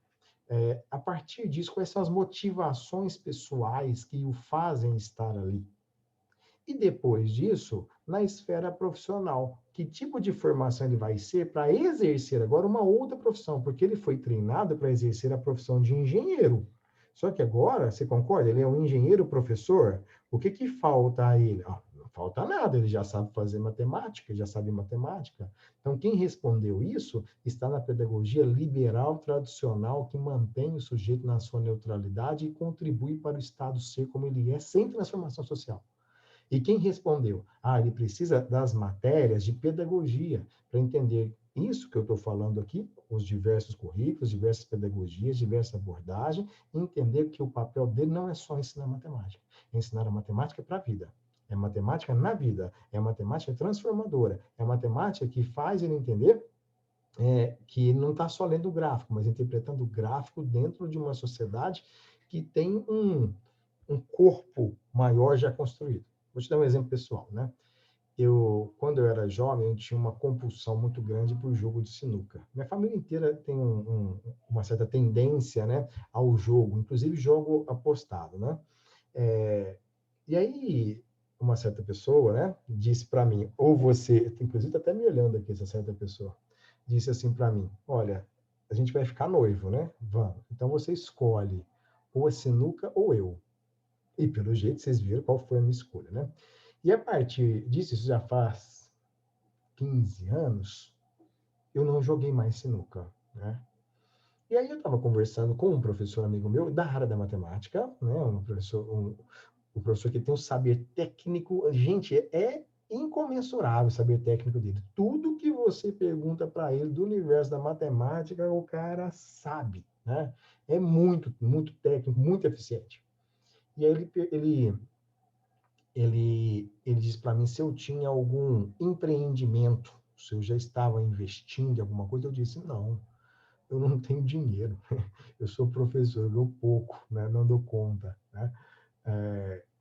A partir disso, quais são as motivações pessoais que o fazem estar ali? E depois disso, na esfera profissional, que tipo de formação ele vai ser para exercer agora uma outra profissão? Porque ele foi treinado para exercer a profissão de engenheiro. Só que agora, você concorda? Ele é um engenheiro professor. O que falta a ele? Não falta nada, ele já sabe fazer matemática, já sabe matemática. Então, quem respondeu isso está na pedagogia liberal tradicional que mantém o sujeito na sua neutralidade e contribui para o Estado ser como ele é, sem transformação social. E quem respondeu? Ah, ele precisa das matérias de pedagogia para entender isso que eu estou falando aqui, os diversos currículos, diversas pedagogias, diversas abordagens, e entender que o papel dele não é só ensinar matemática. Ensinar a matemática para a vida. É matemática na vida. É matemática transformadora. É matemática que faz ele entender que não está só lendo o gráfico, mas interpretando o gráfico dentro de uma sociedade que tem um corpo maior já construído. Vou te dar um exemplo pessoal, né? Quando eu era jovem, eu tinha uma compulsão muito grande por jogo de sinuca. Minha família inteira tem uma certa tendência, né, ao jogo, inclusive jogo apostado, né? E aí, uma certa pessoa, né, disse para mim, ou você, inclusive tá até me olhando aqui, essa certa pessoa, disse assim para mim, olha, a gente vai ficar noivo, né? Vamos. Então você escolhe ou a sinuca ou eu. E pelo jeito vocês viram qual foi a minha escolha, né? E a partir disso, isso já faz 15 anos, eu não joguei mais sinuca, né? E aí eu estava conversando com um professor amigo meu da área da matemática, né? Um professor que tem um saber técnico, gente, é incomensurável o saber técnico dele. Tudo que você pergunta para ele do universo da matemática, o cara sabe, né? É muito, muito técnico, muito eficiente. E aí ele disse para mim se eu tinha algum empreendimento, se eu já estava investindo em alguma coisa. Eu disse, não, eu não tenho dinheiro. Eu sou professor, eu dou pouco, né? Não dou conta, né?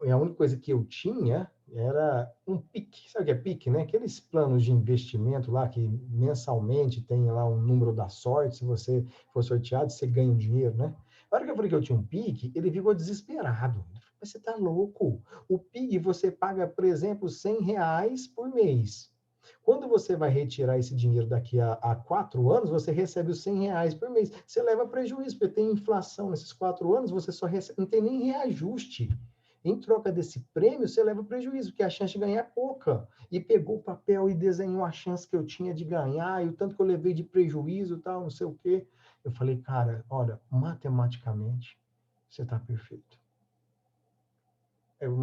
E a única coisa que eu tinha era um PIC. Sabe o que é PIC, né? Aqueles planos de investimento lá que mensalmente tem lá um número da sorte, se você for sorteado, você ganha um dinheiro, né? A hora que eu falei que eu tinha um PIC, ele ficou desesperado. Ele falou, mas você tá louco? O PIC você paga, por exemplo, R$ 100 por mês. Quando você vai retirar esse dinheiro daqui a 4 anos, você recebe os R$ 100 por mês. Você leva prejuízo, porque tem inflação nesses 4 anos, você só recebe, não tem nem reajuste. Em troca desse prêmio, você leva prejuízo, porque a chance de ganhar é pouca. E pegou o papel e desenhou a chance que eu tinha de ganhar, e o tanto que eu levei de prejuízo, tal, não sei o quê. Eu falei, cara, olha, matematicamente, você está perfeito.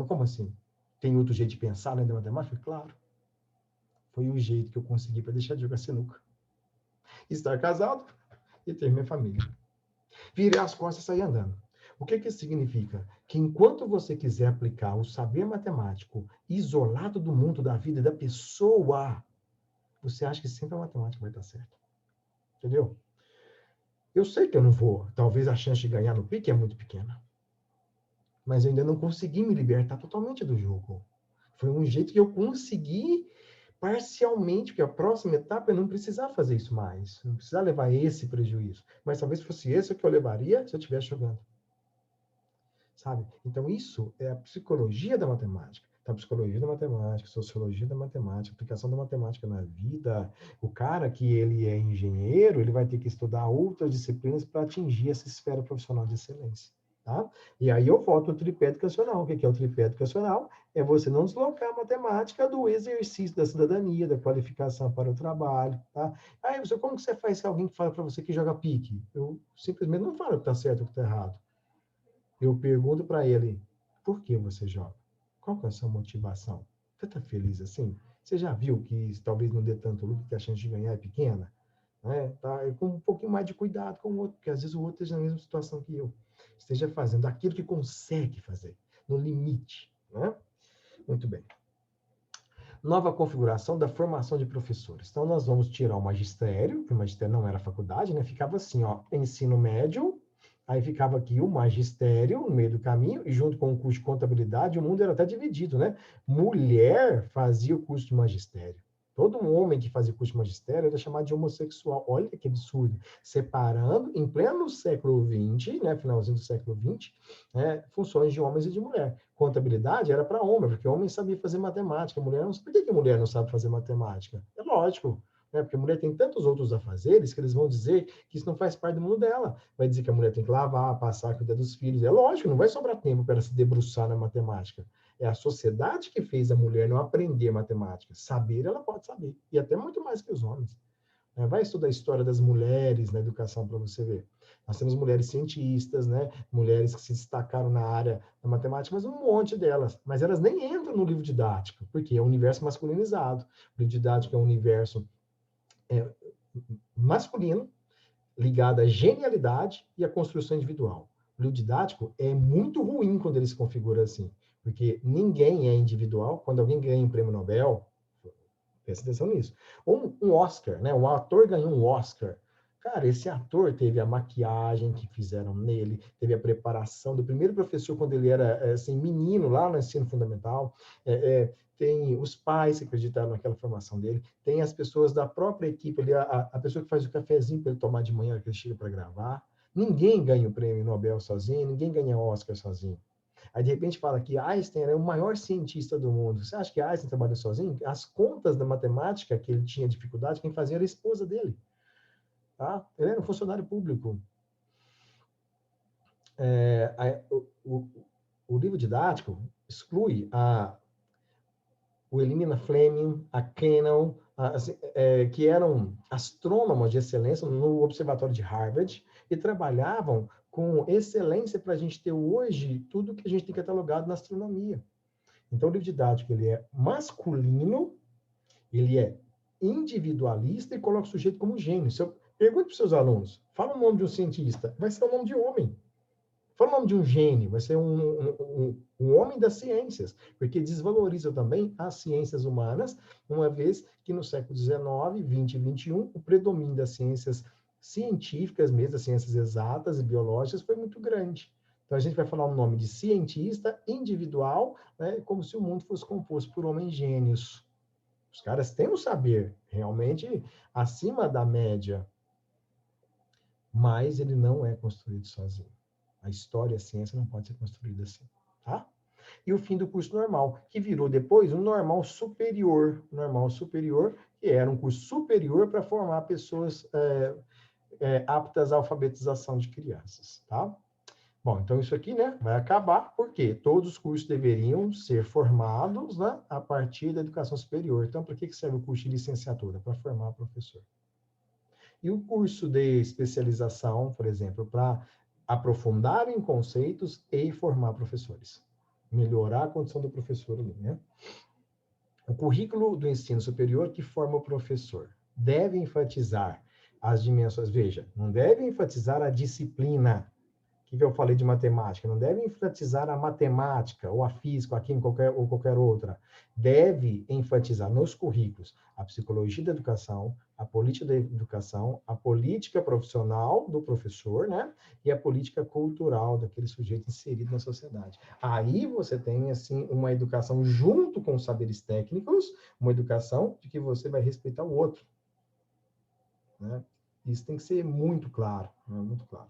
Como assim? Tem outro jeito de pensar além da matemática? Claro. Foi o jeito que eu consegui para deixar de jogar sinuca. Estar casado e ter minha família. Virei as costas e sair andando. O que isso significa? Que enquanto você quiser aplicar o saber matemático isolado do mundo, da vida e da pessoa, você acha que sempre a matemática vai estar certa. Entendeu? Eu sei que eu não vou. Talvez a chance de ganhar no pique é muito pequena. Mas eu ainda não consegui me libertar totalmente do jogo. Foi um jeito que eu consegui parcialmente, porque a próxima etapa eu não precisar fazer isso mais, não precisar levar esse prejuízo, mas talvez fosse esse que eu levaria se eu estivesse jogando, sabe? Então isso é a psicologia da matemática. Então, a psicologia da matemática, sociologia da matemática, aplicação da matemática na vida. O cara que ele é engenheiro, ele vai ter que estudar outras disciplinas para atingir essa esfera profissional de excelência. Tá? E aí eu volto ao tripé educacional. O que é o tripé educacional? É você não deslocar a matemática do exercício da cidadania, da qualificação para o trabalho. Tá? Aí você, como que você faz se alguém fala para você que joga pique? Eu simplesmente não falo que está certo ou que está errado. Eu pergunto para ele, por que você joga? Qual que é a sua motivação? Você está feliz assim? Você já viu que talvez não dê tanto lucro, que a chance de ganhar é pequena? Né? Tá? Com um pouquinho mais de cuidado com o outro, porque às vezes o outro esteja na mesma situação que eu. Esteja fazendo aquilo que consegue fazer, no limite. Né? Muito bem. Nova configuração da formação de professores. Então, nós vamos tirar o magistério, que o magistério não era faculdade, né? Ficava assim, ó, ensino médio, aí ficava aqui o magistério no meio do caminho, e junto com o curso de contabilidade, o mundo era até dividido, né? Mulher fazia o curso de magistério. Todo homem que fazia curso de magistério era chamado de homossexual. Olha que absurdo. Separando, em pleno século XX, né, finalzinho do século XX, né, funções de homens e de mulher. Contabilidade era para homem, porque homem sabia fazer matemática, mulher não. Por que a mulher não sabe fazer matemática? É lógico. Né? Porque a mulher tem tantos outros afazeres que eles vão dizer que isso não faz parte do mundo dela. Vai dizer que a mulher tem que lavar, passar, cuidar dos filhos. É lógico, não vai sobrar tempo para ela se debruçar na matemática. É a sociedade que fez a mulher não aprender matemática. Saber, ela pode saber. E até muito mais que os homens. Vai estudar a história das mulheres na educação para você ver. Nós temos mulheres cientistas, né? Mulheres que se destacaram na área da matemática, mas um monte delas. Mas elas nem entram no livro didático, porque é um universo masculinizado. O livro didático é um universo masculino, ligado à genialidade e à construção individual. O livro didático é muito ruim quando ele se configura assim, porque ninguém é individual. Quando alguém ganha um prêmio Nobel, presta atenção nisso. Um Oscar, né? Um ator ganhou um Oscar. Cara, esse ator teve a maquiagem que fizeram nele, teve a preparação do primeiro professor quando ele era assim, menino lá no ensino fundamental. Tem os pais que acreditaram naquela formação dele, tem as pessoas da própria equipe, ali, a pessoa que faz o cafezinho para ele tomar de manhã, que ele chega para gravar. Ninguém ganha o prêmio Nobel sozinho, ninguém ganha o Oscar sozinho. Aí, de repente, fala que Einstein era o maior cientista do mundo. Você acha que Einstein trabalhou sozinho? As contas da matemática que ele tinha dificuldade, quem fazia era a esposa dele. Tá? Ele era um funcionário público. O livro didático exclui o Elimina Fleming, a Cannon, que eram astrônomos de excelência no Observatório de Harvard e trabalhavam com excelência para a gente ter hoje tudo que a gente tem catalogado na astronomia. Então, o livro didático ele é masculino, ele é individualista e coloca o sujeito como gênio. Se eu pergunto para os seus alunos, fala o nome de um cientista, vai ser o nome de homem. Fala o nome de um gênio, vai ser um homem das ciências, porque desvaloriza também as ciências humanas, uma vez que no século XIX, XX e XXI, o predomínio das ciências científicas, mesmo das ciências exatas e biológicas, foi muito grande. Então, a gente vai falar o nome de cientista individual, né, como se o mundo fosse composto por homens gênios. Os caras têm um saber realmente acima da média, mas ele não é construído sozinho. A história e a ciência não pode ser construída assim, tá? E o fim do curso normal, que virou depois um normal superior, que era um curso superior para formar pessoas aptas à alfabetização de crianças, tá? Bom, então isso aqui, né, vai acabar, porque todos os cursos deveriam ser formados, né, a partir da educação superior. Então, para que serve o curso de licenciatura? Para formar professor. E o curso de especialização, por exemplo, para aprofundar em conceitos e formar professores. Melhorar a condição do professor ali, né? O currículo do ensino superior que forma o professor deve enfatizar as dimensões, veja, não deve enfatizar a disciplina, que eu falei de matemática, não deve enfatizar a matemática, ou a física, ou a química, ou qualquer outra. Deve enfatizar nos currículos a psicologia da educação, a política da educação, a política profissional do professor, né? E a política cultural daquele sujeito inserido na sociedade. Aí você tem, assim, uma educação junto com os saberes técnicos, uma educação de que você vai respeitar o outro, né? Isso tem que ser muito claro, né? Muito claro.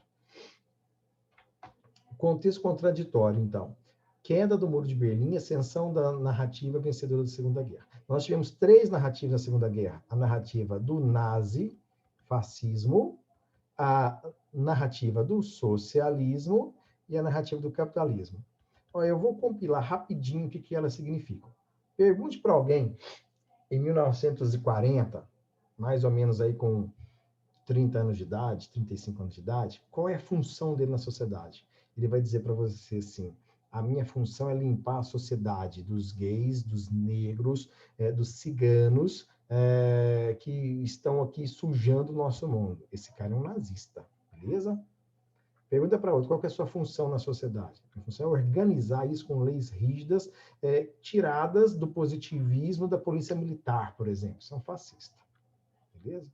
Contexto contraditório, então. Queda do Muro de Berlim, ascensão da narrativa vencedora da Segunda Guerra. Nós tivemos 3 narrativas na Segunda Guerra. A narrativa do nazi-fascismo, a narrativa do socialismo e a narrativa do capitalismo. Olha, eu vou compilar rapidinho o que elas significam. Pergunte para alguém, em 1940, mais ou menos aí com 30 anos de idade, 35 anos de idade, qual é a função dele na sociedade? Ele vai dizer para você assim, a minha função é limpar a sociedade dos gays, dos negros, dos ciganos, que estão aqui sujando o nosso mundo. Esse cara é um nazista, beleza? Pergunta para outro, qual que é a sua função na sociedade? A função é organizar isso com leis rígidas, tiradas do positivismo da polícia militar, por exemplo. São fascistas, beleza?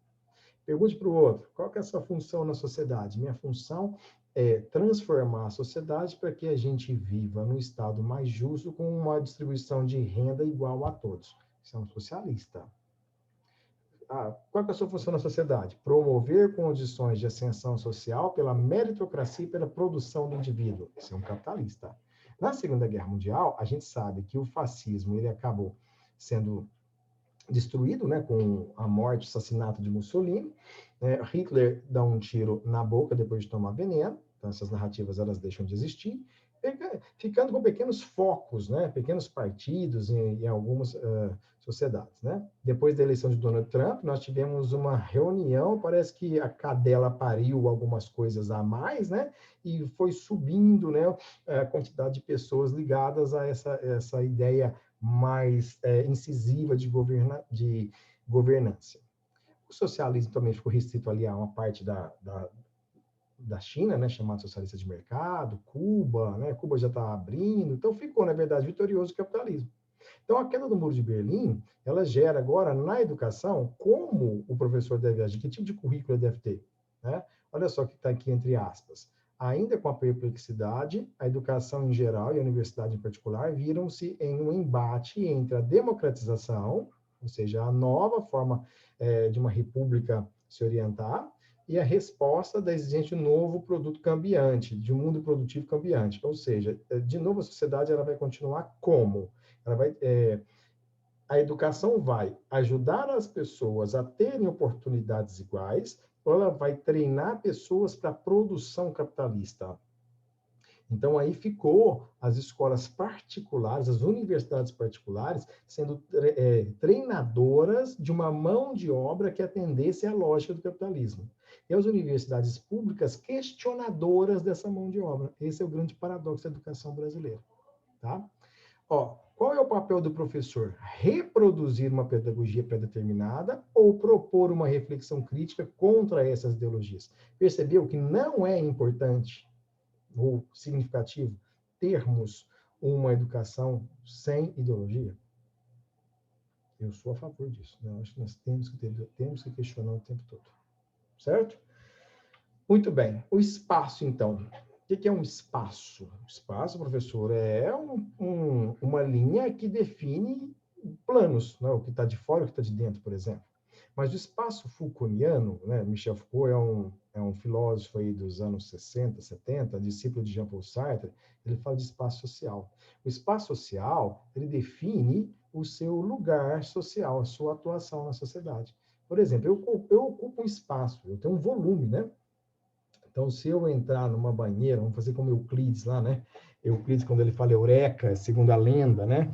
Pergunte para o outro, qual que é a sua função na sociedade? Minha função é transformar a sociedade para que a gente viva num estado mais justo, com uma distribuição de renda igual a todos. Você é um socialista. Qual que é a sua função na sociedade? Promover condições de ascensão social pela meritocracia e pela produção do indivíduo. Você é um capitalista. Na Segunda Guerra Mundial, a gente sabe que o fascismo ele acabou sendo destruído, né, com a morte, o assassinato de Mussolini. Hitler dá um tiro na boca depois de tomar veneno. Então, essas narrativas elas deixam de existir. ficando com pequenos focos, né? Pequenos partidos em algumas sociedades, né? Depois da eleição de Donald Trump, nós tivemos uma reunião, parece que a cadela pariu algumas coisas a mais, né? E foi subindo, né, a quantidade de pessoas ligadas a essa ideia mais incisiva de governança. O socialismo também ficou restrito ali a uma parte da China, né, chamada socialista de mercado, Cuba, né, Cuba já está abrindo, então ficou, na verdade, vitorioso o capitalismo. Então, a queda do Muro de Berlim, ela gera agora, na educação, como o professor deve agir, que tipo de currículo ele deve ter, né? Olha só o que está aqui entre aspas. Ainda com a perplexidade, a educação em geral e a universidade em particular viram-se em um embate entre a democratização, ou seja, a nova forma de uma república se orientar, e a resposta da exigência de um novo produto cambiante, de um mundo produtivo cambiante. Ou seja, de novo, a sociedade ela vai continuar como? Ela vai, a educação vai ajudar as pessoas a terem oportunidades iguais, ou ela vai treinar pessoas para a produção capitalista. Então, aí ficou as escolas particulares, as universidades particulares, sendo treinadoras de uma mão de obra que atendesse à lógica do capitalismo. E as universidades públicas questionadoras dessa mão de obra. Esse é o grande paradoxo da educação brasileira. Tá? Ó, qual é o papel do professor? Reproduzir uma pedagogia pré-determinada ou propor uma reflexão crítica contra essas ideologias? Percebeu que não é importante ou significativo termos uma educação sem ideologia? Eu sou a favor disso. Né? Eu acho que nós temos que questionar o tempo todo. Certo? Muito bem. O espaço, então. O que é um espaço? O espaço, professor, é uma linha que define planos, né? O que está de fora e o que está de dentro, por exemplo. Mas o espaço Foucaultiano, né? Michel Foucault é um filósofo aí dos anos 60, 70, discípulo de Jean-Paul Sartre, ele fala de espaço social. O espaço social, ele define o seu lugar social, a sua atuação na sociedade. Por exemplo, eu ocupo um espaço, eu tenho um volume, né? Então, se eu entrar numa banheira, vamos fazer como Euclides lá, né? Euclides, quando ele fala eureka, segundo a lenda, né?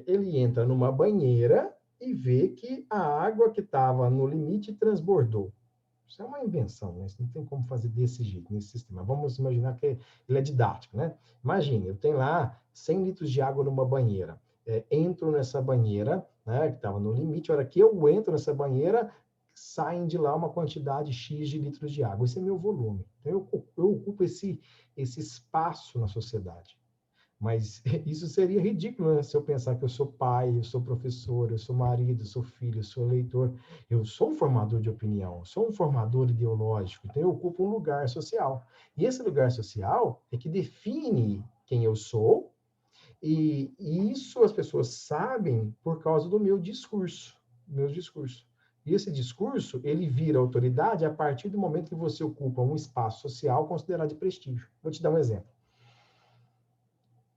Ele entra numa banheira e vê que a água que estava no limite transbordou. Isso é uma invenção, né? Isso não tem como fazer desse jeito, nesse sistema. Vamos imaginar que ele é didático, né? Imagine, eu tenho lá 100 litros de água numa banheira. Entro nessa banheira, né, que estava no limite, a hora que eu entro nessa banheira, saem de lá uma quantidade X de litros de água. Esse é meu volume. Então, eu ocupo esse espaço na sociedade. Mas isso seria ridículo, né? Se eu pensar que eu sou pai, eu sou professor, eu sou marido, eu sou filho, eu sou leitor. Eu sou um formador de opinião, sou um formador ideológico. Então, eu ocupo um lugar social. E esse lugar social é que define quem eu sou, e isso as pessoas sabem por causa do meu discurso, meus discursos. E esse discurso, ele vira autoridade a partir do momento que você ocupa um espaço social considerado de prestígio. Vou te dar um exemplo.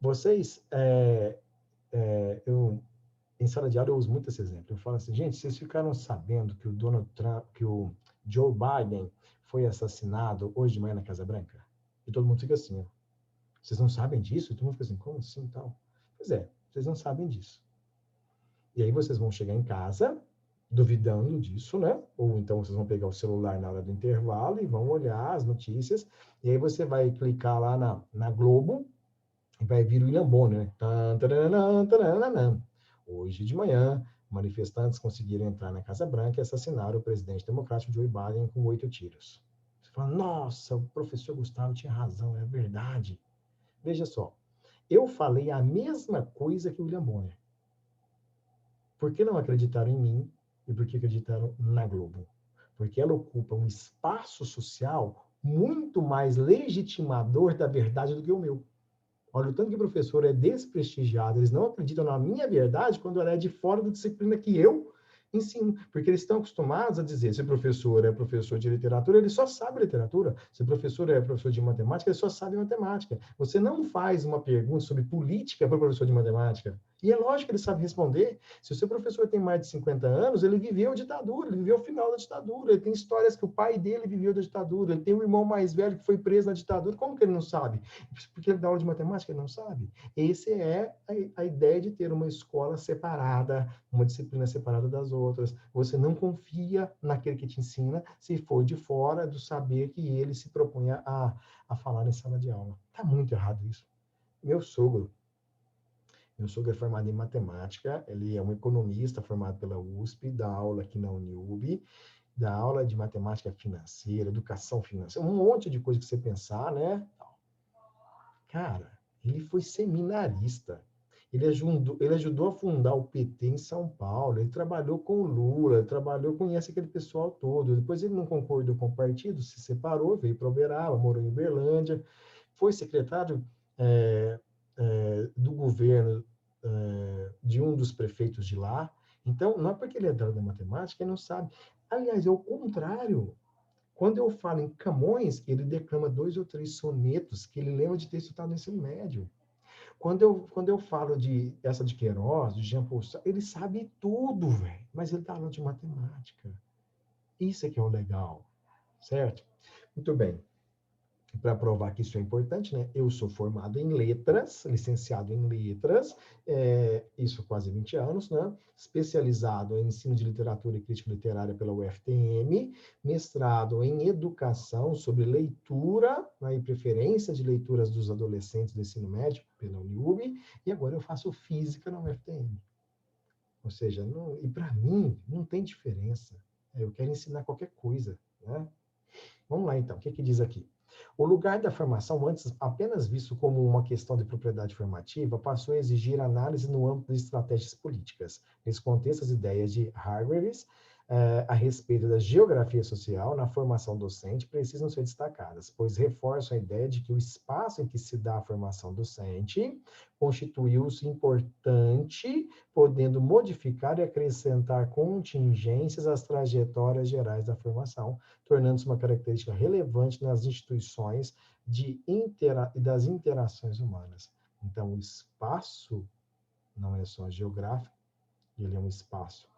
Vocês, em sala de aula eu uso muito esse exemplo. Eu falo assim, gente, vocês ficaram sabendo que o Donald Trump, que o Joe Biden foi assassinado hoje de manhã na Casa Branca? E todo mundo fica assim, ó. Vocês não sabem disso? E todo mundo fica assim, como assim tal? Pois é, vocês não sabem disso. E aí vocês vão chegar em casa duvidando disso, né? Ou então vocês vão pegar o celular na hora do intervalo e vão olhar as notícias. E aí você vai clicar lá na Globo e vai vir o William Bonner, né? Hoje de manhã, manifestantes conseguiram entrar na Casa Branca e assassinaram o presidente democrático Joe Biden com 8 tiros. Você fala, nossa, o professor Gustavo tinha razão, é verdade. Veja só, eu falei a mesma coisa que o William Bonner. Por que não acreditaram em mim e por que acreditaram na Globo? Porque ela ocupa um espaço social muito mais legitimador da verdade do que o meu. Olha, o tanto que o professor é desprestigiado, eles não acreditam na minha verdade quando ela é de fora da disciplina que eu ensino, porque eles estão acostumados a dizer, se o professor é professor de literatura, ele só sabe literatura, se o professor é professor de matemática, ele só sabe matemática. Você não faz uma pergunta sobre política para o professor de matemática, E é lógico que ele sabe responder. Se o seu professor tem mais de 50 anos, ele viveu a ditadura, ele viveu o final da ditadura, ele tem histórias que o pai dele viveu da ditadura, ele tem um irmão mais velho que foi preso na ditadura. Como que ele não sabe? Porque ele dá aula de matemática, ele não sabe. Essa é a ideia de ter uma escola separada, uma disciplina separada das outras. Você não confia naquele que te ensina, se for de fora do saber que ele se propõe a falar em sala de aula. Está muito errado isso. Meu sogro, meu sogro é formado em matemática, ele é um economista formado pela USP, dá aula aqui na Uniub, dá aula de matemática financeira, educação financeira, um monte de coisa que você pensar, né? Cara, ele foi seminarista. Ele ajudou a fundar o PT em São Paulo, ele trabalhou com o Lula, conhece aquele pessoal todo. Depois ele não concordou com o partido, se separou, veio para Uberaba, morou em Uberlândia, foi secretário do governo de um dos prefeitos de lá. Então, não é porque ele é da matemática, ele não sabe. Aliás, é o contrário. Quando eu falo em Camões, ele declama 2 ou 3 sonetos que ele lembra de ter estudado no ensino médio. Quando eu falo de essa de Queiroz, de Jean Paul Sartre, ele sabe tudo, velho. Mas ele está falando de matemática. Isso é que é o legal, certo? Muito bem. Para provar que isso é importante, né? Eu sou formado em letras, licenciado em letras, isso há quase 20 anos, né? Especializado em ensino de literatura e crítica literária pela UFTM, mestrado em educação sobre leitura, né, e preferência de leituras dos adolescentes do ensino médio pela Uniub, e agora eu faço física na UFTM. Ou seja, e para mim não tem diferença. Eu quero ensinar qualquer coisa, né? Vamos lá então, o que diz aqui? O lugar da formação, antes apenas visto como uma questão de propriedade formativa, passou a exigir análise no âmbito de estratégias políticas. Nesse contexto, as ideias de Hargreaves a respeito da geografia social na formação docente precisam ser destacadas, pois reforçam a ideia de que o espaço em que se dá a formação docente constituiu-se importante, podendo modificar e acrescentar contingências às trajetórias gerais da formação, tornando-se uma característica relevante nas instituições e das interações humanas. Então, o espaço não é só geográfico, ele é um espaço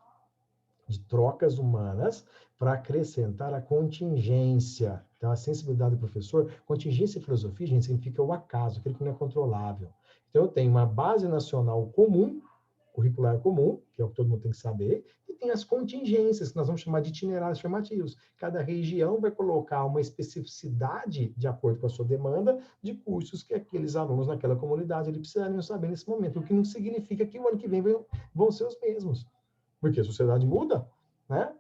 de trocas humanas para acrescentar a contingência. Então, a sensibilidade do professor, contingência em filosofia, gente, significa o acaso, aquilo que não é controlável. Então, eu tenho uma base nacional comum, curricular comum, que é o que todo mundo tem que saber, e tem as contingências, que nós vamos chamar de itinerários formativos. Cada região vai colocar uma especificidade, de acordo com a sua demanda, de cursos que aqueles alunos naquela comunidade eles precisariam saber nesse momento, o que não significa que o ano que vem vão ser os mesmos. Porque a sociedade muda, né?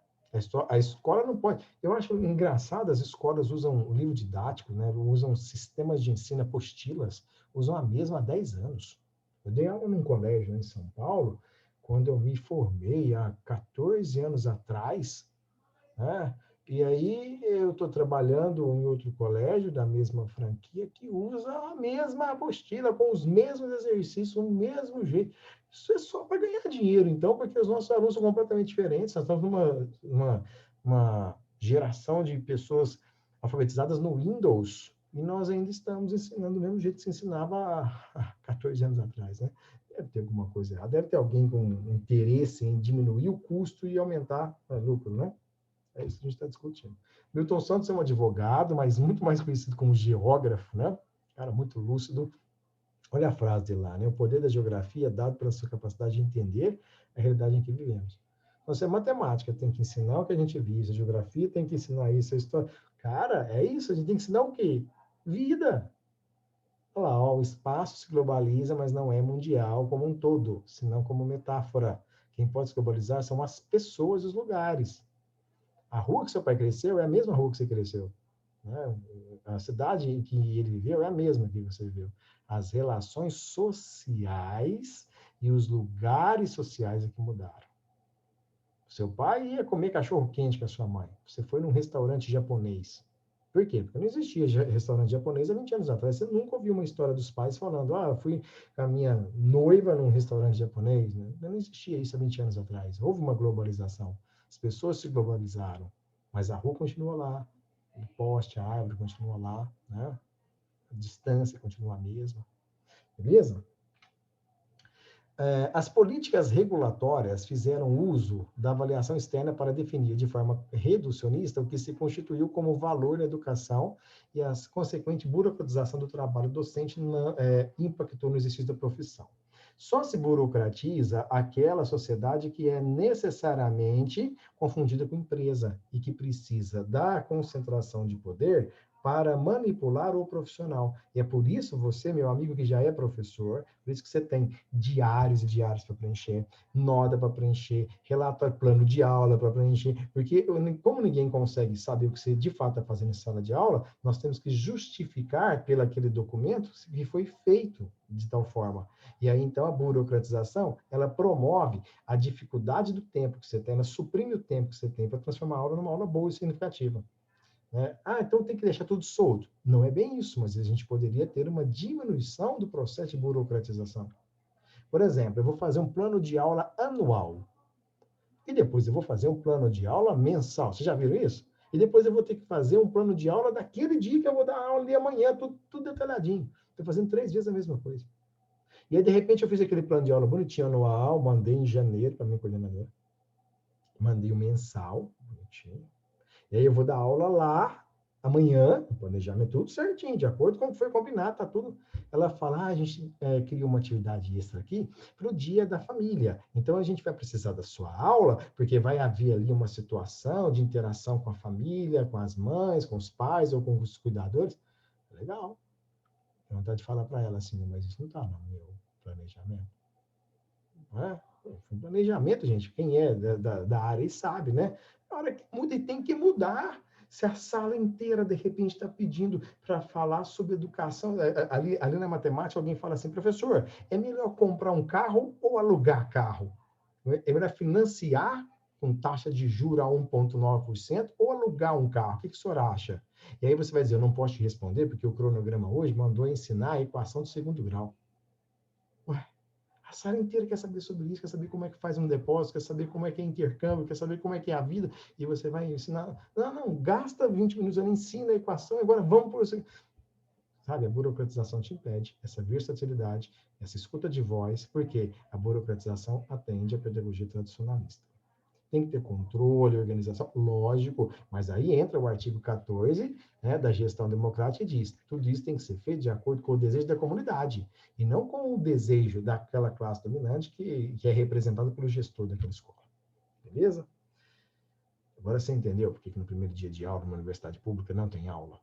A escola não pode. Eu acho engraçado, as escolas usam livro didático, né? Usam sistemas de ensino, apostilas, usam a mesma há 10 anos. Eu dei aula num colégio em São Paulo, quando eu me formei há 14 anos atrás, né? E aí eu estou trabalhando em outro colégio da mesma franquia que usa a mesma apostila, com os mesmos exercícios, o mesmo jeito. Isso é só para ganhar dinheiro, então, porque os nossos alunos são completamente diferentes. Nós estamos numa geração de pessoas alfabetizadas no Windows e nós ainda estamos ensinando do mesmo jeito que se ensinava há 14 anos atrás, né? Deve ter alguma coisa errada, deve ter alguém com interesse em diminuir o custo e aumentar o lucro, né? É isso que a gente está discutindo. Milton Santos é um advogado, mas muito mais conhecido como geógrafo, né? Cara, muito lúcido. Olha a frase dele lá, né? O poder da geografia é dado pela sua capacidade de entender a realidade em que vivemos. Então, se é matemática, tem que ensinar o que a gente vive. A geografia tem que ensinar isso, a história. Cara, é isso. A gente tem que ensinar o quê? Vida. Olha lá, ó, o espaço se globaliza, mas não é mundial como um todo, senão como metáfora. Quem pode se globalizar são as pessoas e os lugares. A rua que seu pai cresceu é a mesma rua que você cresceu. Né? A cidade em que ele viveu é a mesma que você viveu. As relações sociais e os lugares sociais é que mudaram. Seu pai ia comer cachorro quente com a sua mãe. Você foi num restaurante japonês. Por quê? Porque não existia restaurante japonês há 20 anos atrás. Você nunca ouviu uma história dos pais falando, eu fui com a minha noiva num restaurante japonês. Né? Não existia isso há 20 anos atrás. Houve uma globalização. As pessoas se globalizaram. Mas a rua continua lá. O poste, a árvore continua lá. Né? A distância continua a mesma. Beleza? As políticas regulatórias fizeram uso da avaliação externa para definir de forma reducionista o que se constituiu como valor na educação e a consequente burocratização do trabalho docente impactou no exercício da profissão. Só se burocratiza aquela sociedade que é necessariamente confundida com empresa e que precisa da concentração de poder para manipular o profissional. E é por isso você, meu amigo que já é professor, por isso que você tem diários e diários para preencher, nota para preencher, relatório, plano de aula para preencher, porque como ninguém consegue saber o que você de fato está fazendo em sala de aula, nós temos que justificar pelo aquele documento que foi feito de tal forma. E aí, então, a burocratização, ela promove a dificuldade do tempo que você tem, ela suprime o tempo que você tem para transformar a aula numa aula boa e significativa. Então tem que deixar tudo solto. Não é bem isso, mas a gente poderia ter uma diminuição do processo de burocratização. Por exemplo, eu vou fazer um plano de aula anual. E depois eu vou fazer um plano de aula mensal. Vocês já viram isso? E depois eu vou ter que fazer um plano de aula daquele dia que eu vou dar aula ali amanhã, tudo detalhadinho. Estou fazendo 3 vezes a mesma coisa. E aí, de repente, eu fiz aquele plano de aula bonitinho anual, mandei em janeiro para minha coordenadora. Mandei o mensal, bonitinho. E aí eu vou dar aula lá amanhã, o planejamento tudo certinho, de acordo com o que foi combinado, tá tudo. Ela fala, a gente criou uma atividade extra aqui para o dia da família. Então a gente vai precisar da sua aula, porque vai haver ali uma situação de interação com a família, com as mães, com os pais ou com os cuidadores. Legal. Tenho vontade de falar para ela assim, mas isso não está no meu planejamento. Não é? Foi planejamento, gente. Quem é da área e sabe, né? Na hora que muda e tem que mudar. Se a sala inteira, de repente, está pedindo para falar sobre educação, ali na matemática, alguém fala assim, professor, é melhor comprar um carro ou alugar carro? É melhor financiar com taxa de juros a 1,9% ou alugar um carro? O que o senhor acha? E aí você vai dizer, eu não posso te responder, porque o cronograma hoje mandou ensinar a equação de segundo grau. Ué, a sala inteira quer saber sobre isso, quer saber como é que faz um depósito, quer saber como é que é intercâmbio, quer saber como é que é a vida, e você vai ensinar. Não, gasta 20 minutos, ela ensina a equação, agora vamos por isso. Sabe, a burocratização te impede essa versatilidade, essa escuta de voz, porque a burocratização atende à pedagogia tradicionalista. Tem que ter controle, organização, lógico, mas aí entra o artigo 14, né, da gestão democrática e diz, tudo isso tem que ser feito de acordo com o desejo da comunidade, e não com o desejo daquela classe dominante que é representada pelo gestor daquela escola. Beleza? Agora você entendeu por que no primeiro dia de aula, numa universidade pública, não tem aula?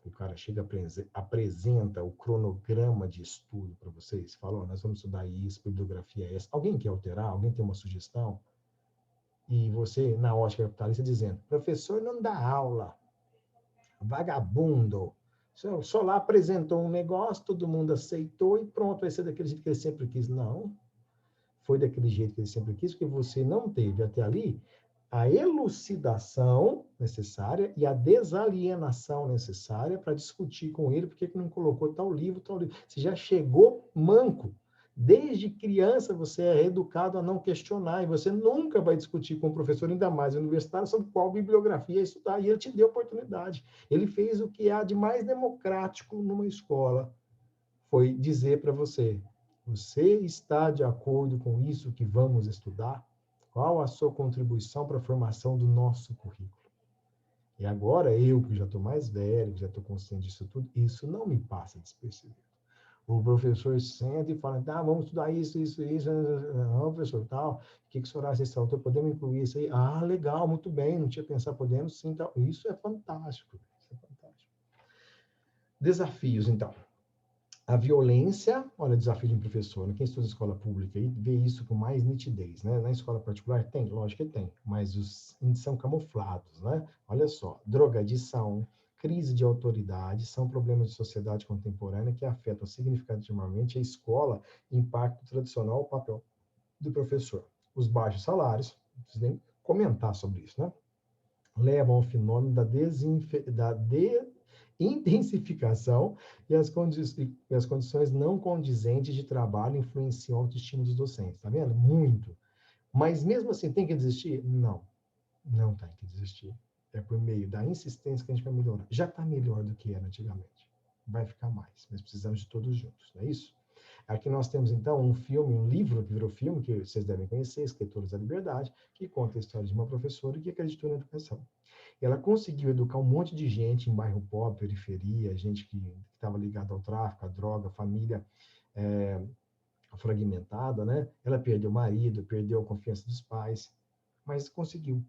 O cara chega, apresenta o cronograma de estudo para vocês, fala, nós vamos estudar isso, bibliografia essa. Alguém quer alterar? Alguém tem uma sugestão? E você, na ótica capitalista, dizendo, professor não dá aula, vagabundo. Só lá apresentou um negócio, todo mundo aceitou e pronto, vai ser daquele jeito que ele sempre quis. Não, foi daquele jeito que ele sempre quis, porque você não teve até ali a elucidação necessária e a desalienação necessária para discutir com ele porque que não colocou tal livro, tal livro. Você já chegou manco. Desde criança você é educado a não questionar e você nunca vai discutir com o professor, ainda mais universitário, sobre qual bibliografia estudar. E ele te deu oportunidade. Ele fez o que há de mais democrático numa escola. Foi dizer para você, você está de acordo com isso que vamos estudar? Qual a sua contribuição para a formação do nosso currículo? E agora, eu que já estou mais velho, já estou consciente disso tudo, isso não me passa despercebido. O professor senta e fala, vamos estudar isso. Não, professor, tal, o que o senhor acha desse autor? Podemos incluir isso aí? Ah, legal, muito bem, não tinha pensado, podemos sim. Tal. Isso é fantástico. Isso é fantástico. Desafios, então. A violência, olha o desafio de um professor, né? Quem estuda em escola pública aí vê isso com mais nitidez, né? Na escola particular tem, lógico que tem, mas os índices são camuflados, né? Olha só, drogadição, crise de autoridade, são problemas de sociedade contemporânea que afetam significativamente a escola e impactam tradicional o papel do professor. Os baixos salários, não preciso nem comentar sobre isso, né? Levam ao fenômeno da intensificação e as condições não condizentes de trabalho influenciam a autoestima dos docentes. Tá vendo? Muito. Mas mesmo assim, tem que desistir? Não. Não tem que desistir. É por meio da insistência que a gente vai melhorar. Já está melhor do que era antigamente. Vai ficar mais, mas precisamos de todos juntos, não é isso? Aqui nós temos, então, um filme, um livro que virou filme, que vocês devem conhecer, Escritores da Liberdade, que conta a história de uma professora que acreditou na educação. Ela conseguiu educar um monte de gente em bairro pobre, periferia, gente que estava ligada ao tráfico, à droga, família fragmentada, né? Ela perdeu o marido, perdeu a confiança dos pais, mas conseguiu.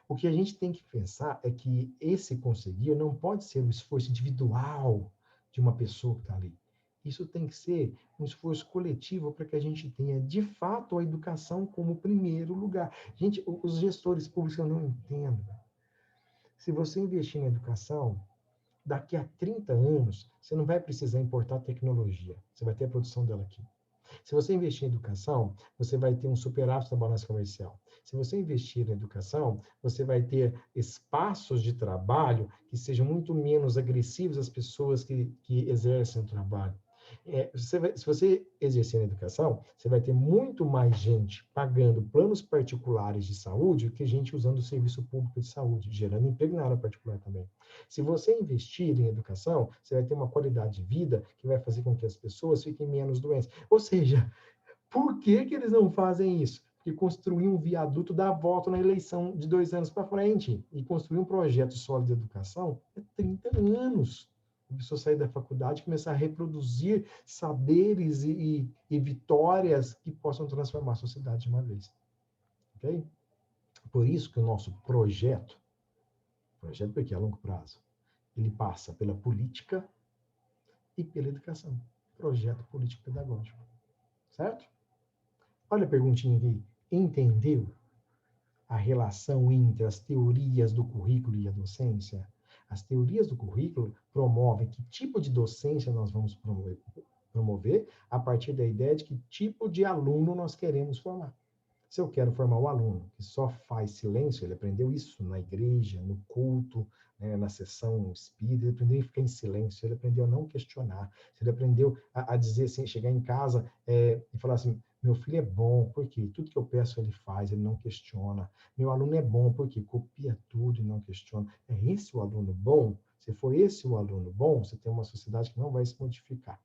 O que a gente tem que pensar é que esse conseguir não pode ser um esforço individual de uma pessoa que está ali. Isso tem que ser um esforço coletivo para que a gente tenha, de fato, a educação como primeiro lugar. Gente, os gestores públicos eu não entendo. Se você investir em educação, daqui a 30 anos, você não vai precisar importar tecnologia. Você vai ter a produção dela aqui. Se você investir em educação, você vai ter um superávit na balança comercial. Se você investir em educação, você vai ter espaços de trabalho que sejam muito menos agressivos às pessoas que exercem o trabalho. Se você exercer a educação, você vai ter muito mais gente pagando planos particulares de saúde do que gente usando o serviço público de saúde, gerando emprego na área particular também. Se você investir em educação, você vai ter uma qualidade de vida que vai fazer com que as pessoas fiquem menos doentes. Ou seja, por que eles não fazem isso? Porque construir um viaduto dá volta na eleição de 2 anos para frente. E construir um projeto sólido de educação é 30 anos. A pessoa sair da faculdade e começar a reproduzir saberes e vitórias que possam transformar a sociedade de uma vez. Ok? Por isso que o nosso projeto porque é a longo prazo, ele passa pela política e pela educação. Projeto político-pedagógico. Certo? Olha a perguntinha aqui. Entendeu a relação entre as teorias do currículo e a docência? As teorias do currículo promovem que tipo de docência nós vamos promover a partir da ideia de que tipo de aluno nós queremos formar. Se eu quero formar um aluno que só faz silêncio, ele aprendeu isso na igreja, no culto, né, na sessão espírita, ele aprendeu a ficar em silêncio, ele aprendeu a não questionar, ele aprendeu a dizer assim, chegar em casa e falar assim, meu filho é bom, porque tudo que eu peço ele faz, ele não questiona. Meu aluno é bom, porque copia tudo e não questiona. É esse o aluno bom? Se for esse o aluno bom, você tem uma sociedade que não vai se modificar.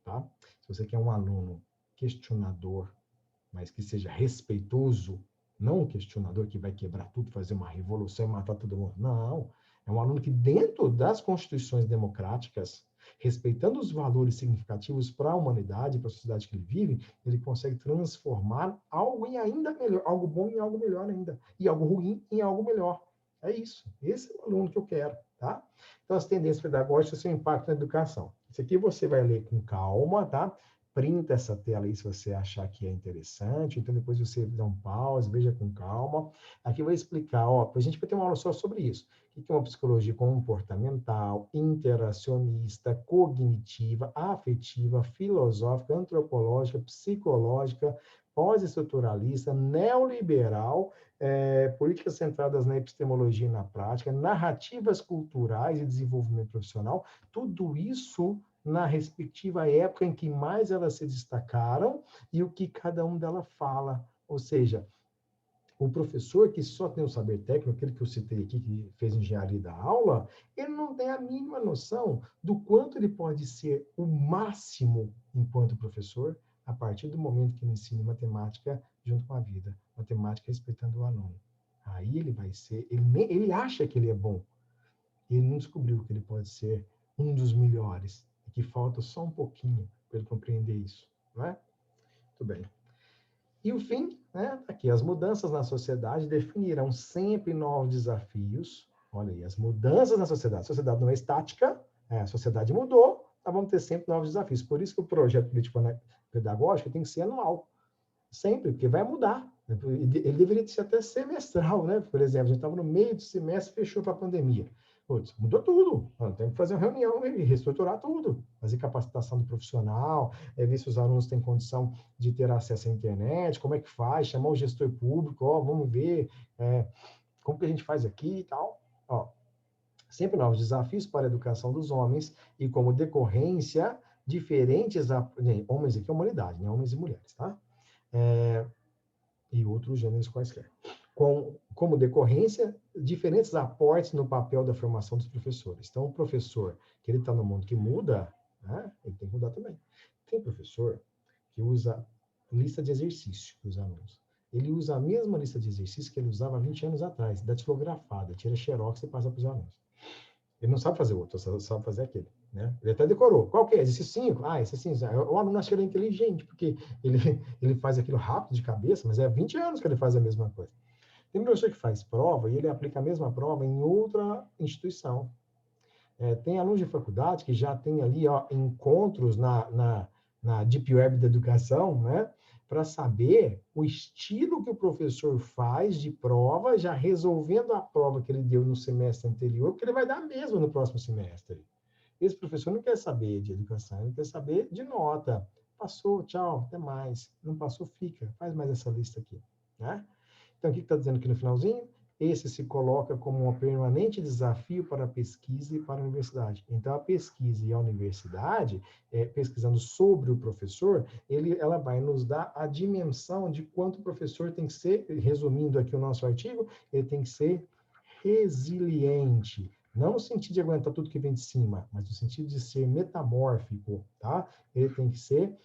Tá? Se você quer um aluno questionador, mas que seja respeitoso, não um questionador que vai quebrar tudo, fazer uma revolução e matar todo mundo. Não. É um aluno que, dentro das constituições democráticas, respeitando os valores significativos para a humanidade, para a sociedade que ele vive, ele consegue transformar algo em ainda melhor, algo bom em algo melhor ainda, e algo ruim em algo melhor. É isso. Esse é o aluno que eu quero, tá? Então, as tendências pedagógicas e seu impacto na educação. Isso aqui você vai ler com calma, tá? Printa essa tela aí se você achar que é interessante, então depois você dá um pause, veja com calma. Aqui eu vou explicar, ó, a gente vai ter uma aula só sobre isso. O que é uma psicologia comportamental, interacionista, cognitiva, afetiva, filosófica, antropológica, psicológica, pós-estruturalista, neoliberal, políticas centradas na epistemologia e na prática, narrativas culturais e desenvolvimento profissional, tudo isso na respectiva época em que mais elas se destacaram e o que cada um delas fala. Ou seja, o professor que só tem o saber técnico, aquele que eu citei aqui, que fez engenharia da aula, ele não tem a mínima noção do quanto ele pode ser o máximo enquanto professor a partir do momento que ele ensina matemática junto com a vida, matemática respeitando o aluno. Aí ele vai ser, ele acha que ele é bom, ele não descobriu que ele pode ser um dos melhores, e que falta só um pouquinho para ele compreender isso, não é? Muito bem. E o fim, né? Aqui, as mudanças na sociedade definirão sempre novos desafios. Olha aí, as mudanças na sociedade. A sociedade não é estática, a sociedade mudou, nós vamos ter sempre novos desafios. Por isso que o projeto político-pedagógico tem que ser anual, sempre, porque vai mudar. Ele deveria ser até semestral, né? Por exemplo, a gente estava no meio do semestre, fechou para a pandemia. Putz, mudou tudo. Tem que fazer uma reunião e reestruturar tudo. Fazer capacitação do profissional, ver se os alunos têm condição de ter acesso à internet, como é que faz, chamar o gestor público, ó, vamos ver como que a gente faz aqui e tal. Ó, sempre novos desafios para a educação dos homens e como decorrência diferentes, homens aqui é humanidade, né? Homens e mulheres, tá? E outros gêneros quaisquer. Como decorrência, diferentes aportes no papel da formação dos professores. Então, o professor, que ele está no mundo que muda, né, ele tem que mudar também. Tem professor que usa lista de exercício para os alunos. Ele usa a mesma lista de exercício que ele usava há 20 anos atrás, datilografada, tira xerox e passa para os alunos. Ele não sabe fazer outro, só sabe fazer aquele. Né? Ele até decorou. Qual que é? Exercício 5? Ah, exercício 5. O aluno acha que ele é inteligente, porque ele faz aquilo rápido de cabeça, mas é 20 anos que ele faz a mesma coisa. Tem um professor que faz prova e ele aplica a mesma prova em outra instituição. Tem alunos de faculdade que já tem ali encontros na Deep Web da educação, né? Para saber o estilo que o professor faz de prova, já resolvendo a prova que ele deu no semestre anterior, porque ele vai dar mesmo no próximo semestre. Esse professor não quer saber de educação, ele quer saber de nota. Passou, tchau, até mais. Não passou, fica. Faz mais essa lista aqui. Né? Então, o que está dizendo aqui no finalzinho? Esse se coloca como um permanente desafio para a pesquisa e para a universidade. Então, a pesquisa e a universidade, pesquisando sobre o professor, ela vai nos dar a dimensão de quanto o professor tem que ser, resumindo aqui o nosso artigo, ele tem que ser resiliente. Não no sentido de aguentar tudo que vem de cima, mas no sentido de ser metamórfico, tá? Ele tem que ser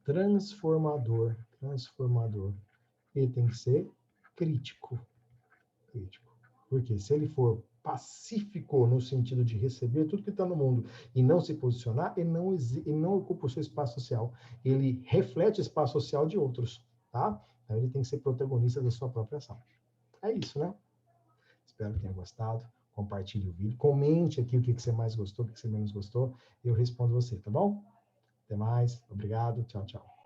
transformador. Ele tem que ser crítico. Porque se ele for pacífico no sentido de receber tudo que está no mundo e não se posicionar, ele não ocupa o seu espaço social. Ele reflete o espaço social de outros, tá? Então ele tem que ser protagonista da sua própria ação. É isso, né? Espero que tenha gostado. Compartilhe o vídeo. Comente aqui o que você mais gostou, o que você menos gostou. Eu respondo você, tá bom? Até mais. Obrigado. Tchau, tchau.